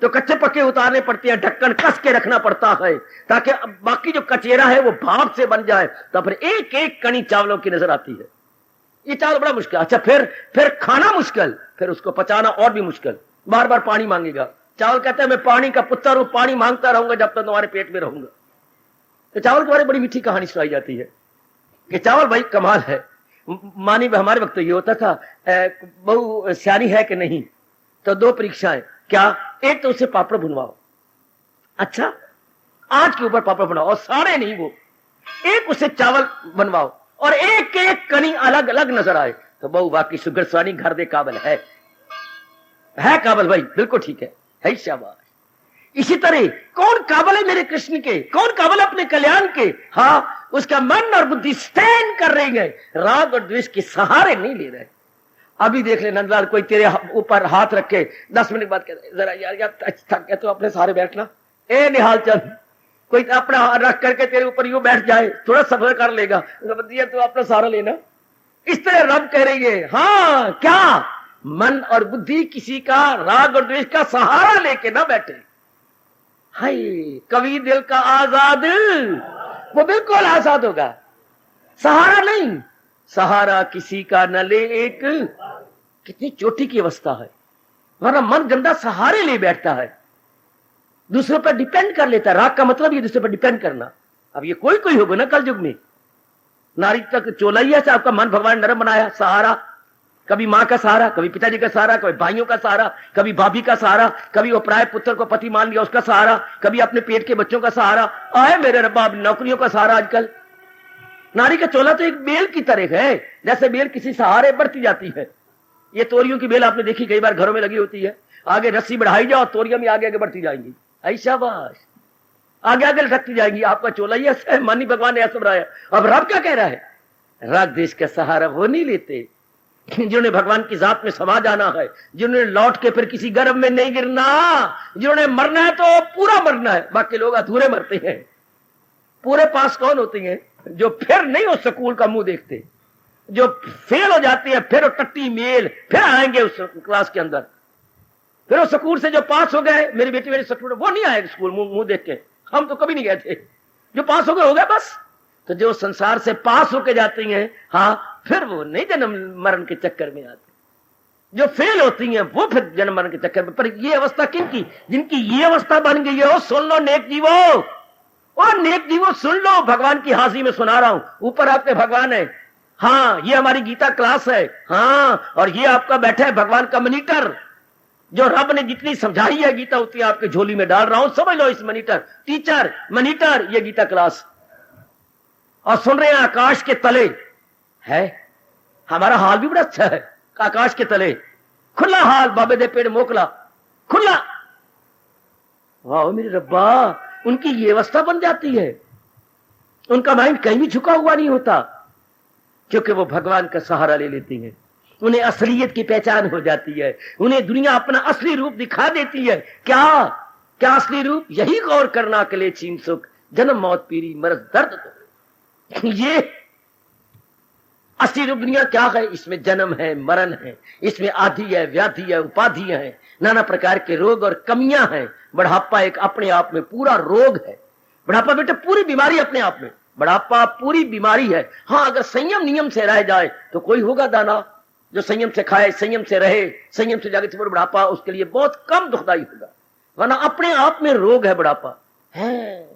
तो कच्चे पक्के उतारने पड़ते हैं, ढक्कन कस के रखना पड़ता है ताकि बाकी जो कचेरा है वो भाप से बन जाए। तो फिर एक एक कणी चावलों की नजर आती है। ये चावल बड़ा मुश्किल। अच्छा, फिर खाना मुश्किल, फिर उसको पचाना और भी मुश्किल, बार बार पानी मांगेगा। चावल कहता है मैं पानी का पुत्र हूं, पानी मांगता रहूंगा जब तक तुम्हारे पेट में रहूंगा। तो चावल के बारे में बड़ी मीठी कहानी सुनाई जाती है कि चावल भाई कमाल है। मानी हमारे वक्त तो ये होता था, बहु सियानी है कि नहीं, तो दो परीक्षाएं, क्या, एक तो उसे पापड़ बुनवाओ, अच्छा आज के ऊपर पापड़ बनाओ, और सारे नहीं वो, एक उसे चावल बनवाओ और एक एक कनी अलग अलग नजर आए तो बहु वाकई सुगर स्वानी घर दे काबल है काबल भाई, बिल्कुल ठीक है शाबाश। इसी तरह कौन काबल है मेरे कृष्ण के, कौन काबल अपने कल्याण के? हाँ, उसका मन और बुद्धि स्टैंड कर रही है, राग और द्वेष के सहारे नहीं ले रहे। अभी देख ले नंदलाल, कोई तेरे ऊपर हाथ रखे 10 मिनट बाद कहते जरा यार थक गया तो अपने सहारे बैठना। ए निहाल चंद, कोई अपना हाथ रख करके तेरे ऊपर यूं बैठ जाए, थोड़ा सफर कर लेगा, तो अपना सहारा लेना। इस तरह रब कह रही है, हाँ क्या, मन और बुद्धि किसी का राग और द्वेष का सहारा लेके ना बैठे। हाय, कवि दिल का आजाद, वो बिल्कुल आजाद होगा, सहारा नहीं, सहारा किसी का न ले। एक कितनी चोटी की अवस्था है, वरना मन गंदा सहारे ले बैठता है, दूसरों पर डिपेंड कर लेता है। राग का मतलब ये दूसरे पर डिपेंड करना। अब ये कोई कोई होगा ना कल युग में, नारी तक चोला ही है, आपका मन भगवान नरम बनाया, सहारा, कभी माँ का सहारा, कभी पिताजी का सहारा, कभी भाइयों का सहारा, कभी भाभी का सहारा, कभी वो पराये पुत्र को पति मान लिया उसका सहारा, कभी अपने पेट के बच्चों का सहारा, आए मेरे रब्बा नौकरियों का सहारा। आजकल नारी का चोला तो एक बेल की तरह है, जैसे बेल किसी सहारे बढ़ती जाती है। ये तोरियों की बेल आपने देखी कई बार घरों में लगी होती है, आगे रस्सी बढ़ाई जाओ, तोरियां भी आगे आगे बढ़ती जाएंगी, ऐसा बस आगे आगे लटकती जाएंगी। आपका चोला ही ऐसा है, मानी भगवान ने ऐसा बनाया। अब रब क्या कह रहा है, राग देश का सहारा वो नहीं लेते जिन्होंने भगवान की जात में समा जाना है, जिन्होंने लौट के फिर किसी गर्भ में नहीं गिरना, जिन्होंने मरना है तो पूरा मरना है। बाकी लोग अधूरे मरते हैं। पूरे पास कौन होती हैं, जो फिर नहीं उस स्कूल का मुंह देखते, जो फेल हो जाती है, फिर टट्टी मेल, फिर आएंगे उस क्लास के अंदर, फिर उस स्कूल से जो पास हो गए, मेरी बेटी मेरे स्कूल, वो नहीं आएगा स्कूल मुंह देख के, हम तो कभी नहीं गए थे, जो पास हो गए बस। तो जो संसार से पास होके जाती हैं, हाँ, फिर वो नहीं जन्म मरण के चक्कर में आते। जो फेल होती हैं वो फिर जन्म मरण के चक्कर में। पर ये अवस्था किनकी, जिनकी ये अवस्था बन गई है, सुन लो नेक जीवो, और नेक जीवो सुन लो, भगवान की हाजिरी में सुना रहा हूं। ऊपर आपके भगवान है, हाँ, ये हमारी गीता क्लास है, हाँ, और ये आपका बैठा है भगवान का मॉनिटर, जो रब ने जितनी समझाई है गीता उतनी आपके झोली में डाल रहा हूं। समझ लो इस मॉनिटर, टीचर, मॉनिटर, ये गीता क्लास। और सुन रहे हैं आकाश के तले है, हमारा हाल भी बड़ा अच्छा है, आकाश के तले खुला हाल, बाबे दे पेड़ मोकला खुला। वाह मेरे रब्बा, उनकी ये अवस्था बन जाती है, उनका माइंड कहीं भी झुका हुआ नहीं होता, क्योंकि वो भगवान का सहारा ले लेती हैं। उन्हें असलियत की पहचान हो जाती है, उन्हें दुनिया अपना असली रूप दिखा देती है। क्या क्या असली रूप, यही गौर करना के लिए छीन सुख, जन्म मौत पीरी मरद दर्द। तो ये असली रूप दुनिया क्या है, इसमें जन्म है, मरण है, इसमें आदि है, व्याधि है, उपाधियां हैं, नाना प्रकार के रोग और कमियां हैं। बुढ़ापा एक अपने आप में पूरा रोग है, बुढ़ापा बेटे पूरी बीमारी अपने आप में, बुढ़ापा पूरी बीमारी है। हाँ, अगर संयम नियम से रह जाए तो कोई होगा दाना जो संयम से खाए, संयम से रहे, संयम से जाके बुढ़ापा उसके लिए बहुत कम दुखदाई होगा, वरना अपने आप में रोग है बुढ़ापा है।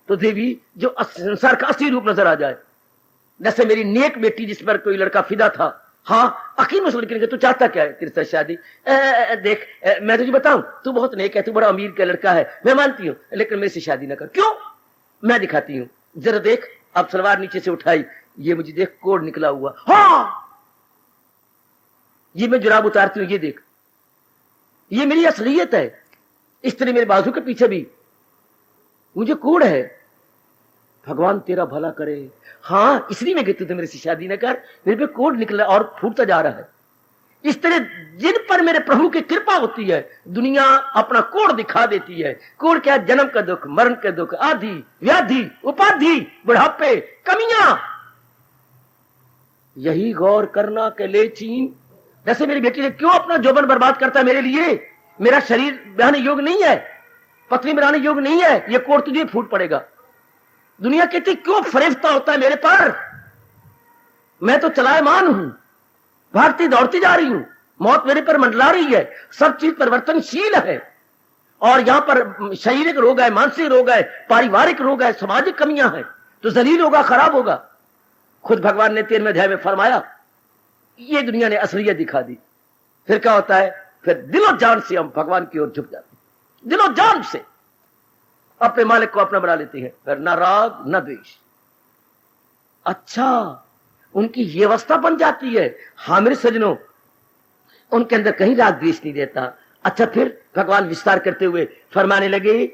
तो देवी जो संसार का असली रूप नजर आ जाए, जैसे मेरी नेक बेटी जिस पर कोई लड़का फिदा था, हाँ, अकील में लड़के ने, तू चाहता क्या है तेरे साथ शादी, देख मैं तुझे बताऊं, तू बहुत नेक है, तू बड़ा अमीर का लड़का है, मैं मानती हूं, लेकिन मेरे से शादी ना कर। क्यों, मैं दिखाती हूं, जरा देख। अब सलवार नीचे से उठाई, ये मुझे देख कोड निकला हुआ, हाँ, ये मैं जुराब उतारती हूं, ये देख, ये मेरी असलियत है। इस तरह मेरे बाजू के पीछे भी मुझे कोड है। भगवान तेरा भला करे, हाँ, इसलिए मैं कहती हूं मेरे से शादी न कर, मेरे पे कोड निकला और फूटता जा रहा है। इस तरह जिन पर मेरे प्रभु की कृपा होती है, दुनिया अपना कोड दिखा देती है। कोड क्या, जन्म का दुख, मरण का दुख, आदि व्याधि उपाधि, बुढ़ापे, कमियां। यही गौर करना के ले चीन, जैसे मेरी बेटी ने क्यों अपना जौबन बर्बाद करता है मेरे लिए, मेरा शरीर बहने योग्य नहीं है, पत्नी बनाने योग्य नहीं है, ये कोड तुझे फूट पड़ेगा। दुनिया कहती क्यों फरेबता होता है मेरे पर, मैं तो चलायमान हूं, भागती दौड़ती जा रही हूं, मौत मेरे पर मंडला रही है, सब चीज परिवर्तनशील है। और यहां पर शारीरिक रोग है, मानसिक रोग है, पारिवारिक रोग है, सामाजिक कमियां हैं, तो जलील होगा, खराब होगा। खुद भगवान ने 13वें अध्याय में फरमाया, ये दुनिया ने असलियत दिखा दी। फिर क्या होता है, फिर दिलो जान से हम भगवान की ओर झुक जाते हैं, दिलो जान से अपने मालिक को अपना बना लेते हैं, फिर न राग न द्वेष। अच्छा, उनकी ये अवस्था बन जाती है। हाँ मेरे सजनों, उनके अंदर कहीं राग द्वेष नहीं रहता। अच्छा, फिर भगवान विस्तार करते हुए फरमाने लगे,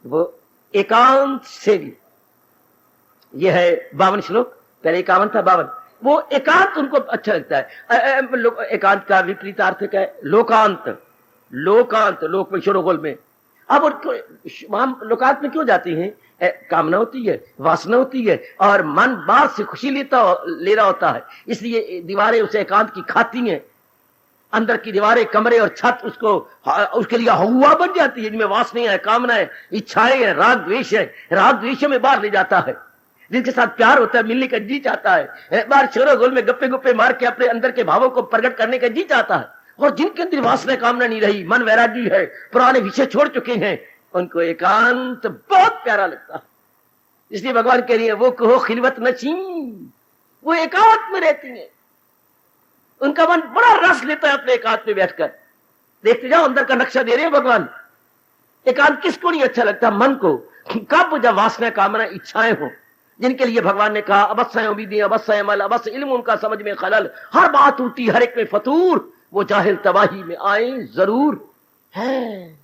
वो एकांत सेवी, ये है 52 श्लोक, पहले 51 था, 52। वो एकांत उनको अच्छा लगता है। एकांत का विपरीत अर्थ क्या है, लोकांत, लोकांत, लोक में शोरगोल में। अब लोकांत में क्यों जाती हैं, कामना होती है, वासना होती है, और मन बात से खुशी ले रहा होता है, इसलिए दीवारें उसे एकांत की खाती हैं। अंदर की दीवारें, कमरे और छत उसके लिए हवा बन जाती है, जिनमें वासना है, कामना है, इच्छाएं है, राग द्वेष है। राग द्वेषों में बाहर ले जाता है। जिनके साथ प्यार होता है, मिलने का जी चाहता है, बाहर शोरगोल में गप्पे गुप्पे मार के अपने अंदर के भावों को प्रकट करने का जी चाहता है। और जिनके अंदर वासना कामना नहीं रही, मन वैरागी है, पुराने विषय छोड़ चुके हैं, उनको एकांत बहुत प्यारा लगता है। इसलिए भगवान कह रही है वो कहो खिलवत नचीन, वो एकांत में रहती है, उनका मन बड़ा रस लेता है अपने एकांत में बैठकर। देखते जाओ अंदर का नक्शा दे रहे हैं भगवान। एकांत किसको नहीं अच्छा लगता? मन को। कब? जब वासना, कामना, इच्छाएं हो, जिनके लिए भगवान ने कहा अवश्य उम्मीदें, अवश्य अमल, अवश्य इल्म, उनका समझ में खलल, हर बात उल्टी, हर एक में फतूर, वो जाहिल तबाही में आए जरूर है।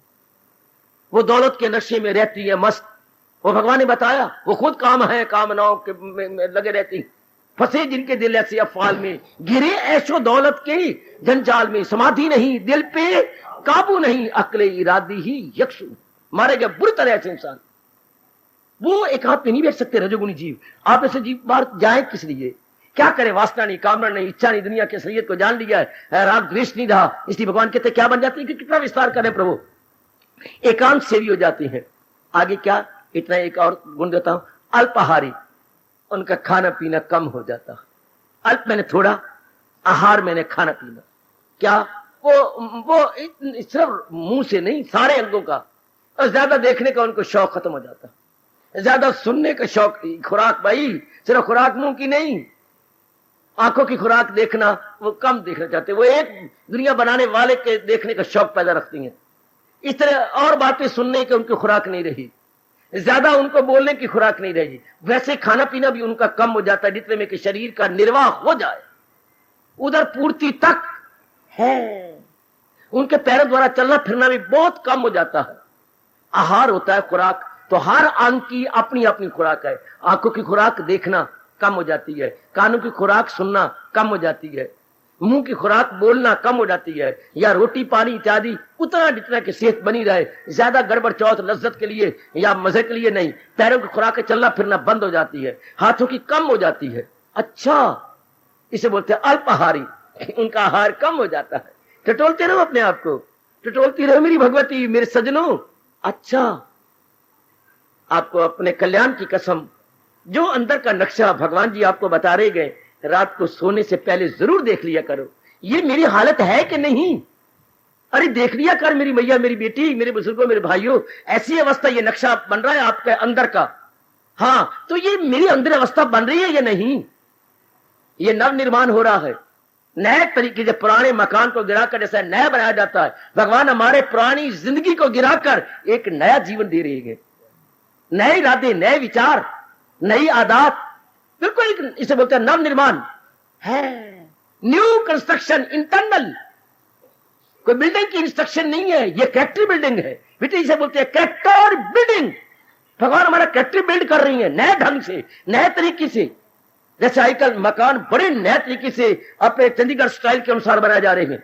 वो दौलत के नशे में रहती है मस्त। वो भगवान ने बताया वो खुद काम है, कामनाओं के में लगे रहती, फंसे जिनके दिल ऐसे अफवाल में, गिरे ऐशो दौलत के जंजाल में, समाधि नहीं, दिल पे काबू नहीं, अक्ले इरादी ही यक्षु, मारे गए बुरी तरह से इंसान। वो एक हाथ में नहीं बैठ सकते रजोगुणी जीव। आप ऐसे जीव बाहर जाए किस लिए? क्या करे? वासना नहीं, कामना नहीं, इच्छा नहीं, दुनिया के शरीयत को जान लिया है, राग द्वेष नहीं रहा। इसलिए भगवान कहते क्या बन जाती है कि कितना विस्तार करें प्रभु, एकांत सेवी हो जाती है। आगे क्या? इतना एक और गुण देता हूं, अल्पाहारी, उनका खाना पीना कम हो जाता है। अल्प मैंने थोड़ा, आहार मैंने खाना पीना। क्या? वो सिर्फ मुंह से नहीं, सारे अंगों का। और ज्यादा देखने का उनको शौक खत्म हो जाता है, ज्यादा सुनने का शौक। खुराक भाई सिर्फ खुराक मुंह की नहीं, आंखों की खुराक देखना वो कम देखना चाहते, वो एक दुनिया बनाने वाले के देखने का शौक पैदा रखती हैं। इस तरह और बातें सुनने की उनकी खुराक नहीं रही, ज्यादा उनको बोलने की खुराक नहीं रही। वैसे खाना पीना भी उनका कम हो जाता है, जितने में कि शरीर का निर्वाह हो जाए, उधर पूर्ति तक है। उनके पैरों द्वारा चलना फिरना भी बहुत कम हो जाता है। आहार होता है, खुराक, तो हर अंग की अपनी अपनी खुराक है। आंखों की खुराक देखना कम हो जाती है, कानों की खुराक सुनना कम हो जाती है, मुंह की खुराक बोलना कम हो जाती है, या रोटी पानी इत्यादि उतना जितना कि सेहत बनी रहे। ज्यादा गड़बड़ चौथ लज्जत के लिए या मजे के लिए नहीं। पैरों की खुराक चलना फिरना बंद हो जाती है, हाथों की कम हो जाती है। अच्छा, इसे बोलते हैं अल्पाहारी, उनका आहार कम हो जाता है। टटोलते रहो अपने आप को, टटोलती रहो मेरी भगवती, मेरे सजनों। अच्छा, आपको अपने कल्याण की कसम, जो अंदर का नक्शा भगवान जी आपको बता रहे गए, रात को सोने से पहले जरूर देख लिया करो, ये मेरी हालत है कि नहीं। अरे देख लिया कर मेरी मैया, मेरी बेटी, मेरे बुजुर्गों, मेरे भाइयों, ऐसी अवस्था, ये नक्शा बन रहा है आपके अंदर का। हाँ, तो ये मेरी अंदर अवस्था बन रही है या नहीं? ये नव निर्माण हो रहा है, नए तरीके से। पुराने मकान को गिराकर जैसा नया बनाया जाता है, भगवान हमारे पुरानी जिंदगी को गिराकर एक नया जीवन दे रहे हैं। नए इरादे, नए विचार, नई आदत, बिल्कुल इसे बोलते हैं नव निर्माण है, न्यू कंस्ट्रक्शन, इंटरनल। कोई बिल्डिंग की इंस्ट्रक्शन नहीं है, ये कैरेक्टर बिल्डिंग है बेटे, इसे बोलते हैं कैरेक्टर बिल्डिंग। भगवान हमारा कैरेक्टर बिल्ड कर रही है नए ढंग से, नए तरीके से। जैसे आजकल मकान बड़े नए तरीके से अपने चंडीगढ़ स्टाइल के अनुसार बनाए जा रहे हैं,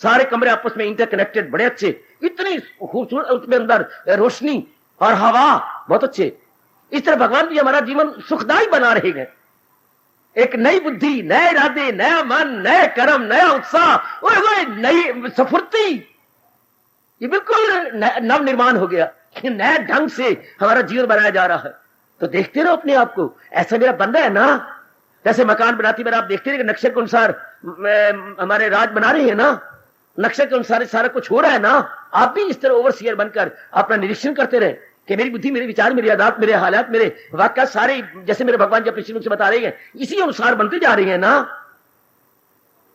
सारे कमरे आपस में इंटरकनेक्टेड, बड़े अच्छे, इतनी खूबसूरत, उसमें अंदर रोशनी और हवा बहुत अच्छे। इस तरह भगवान भी हमारा जीवन सुखदायी बना रहे हैं। एक नई बुद्धि, नए इरादे, नया मन, नए कर्म, नया उत्साह, नई सफुर्ती, ये बिल्कुल नव निर्माण हो गया, नए ढंग से हमारा जीवन बनाया जा रहा है। तो देखते रहो अपने आप को, ऐसा मेरा बन रहा है ना। जैसे मकान बनाती बार आप देखते रहे नक्शे के अनुसार हमारे राज बना रहे हैं ना, नक्शे के अनुसार सारा कुछ हो रहा है ना। आप भी इस तरह ओवरसीयर बनकर अपना निरीक्षण करते रहे कि मेरी बुद्धि, मेरे विचार, मेरी आदत, मेरे हालात, मेरे वाक्य सारे जैसे मेरे भगवान जी अपने श्रीमुख से बता रहे हैं, इसी अनुसार बनते जा रहे हैं ना।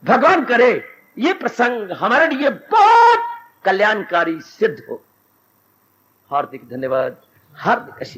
भगवान करे ये प्रसंग हमारे लिए बहुत कल्याणकारी सिद्ध हो। हार्दिक धन्यवाद, हार्दिक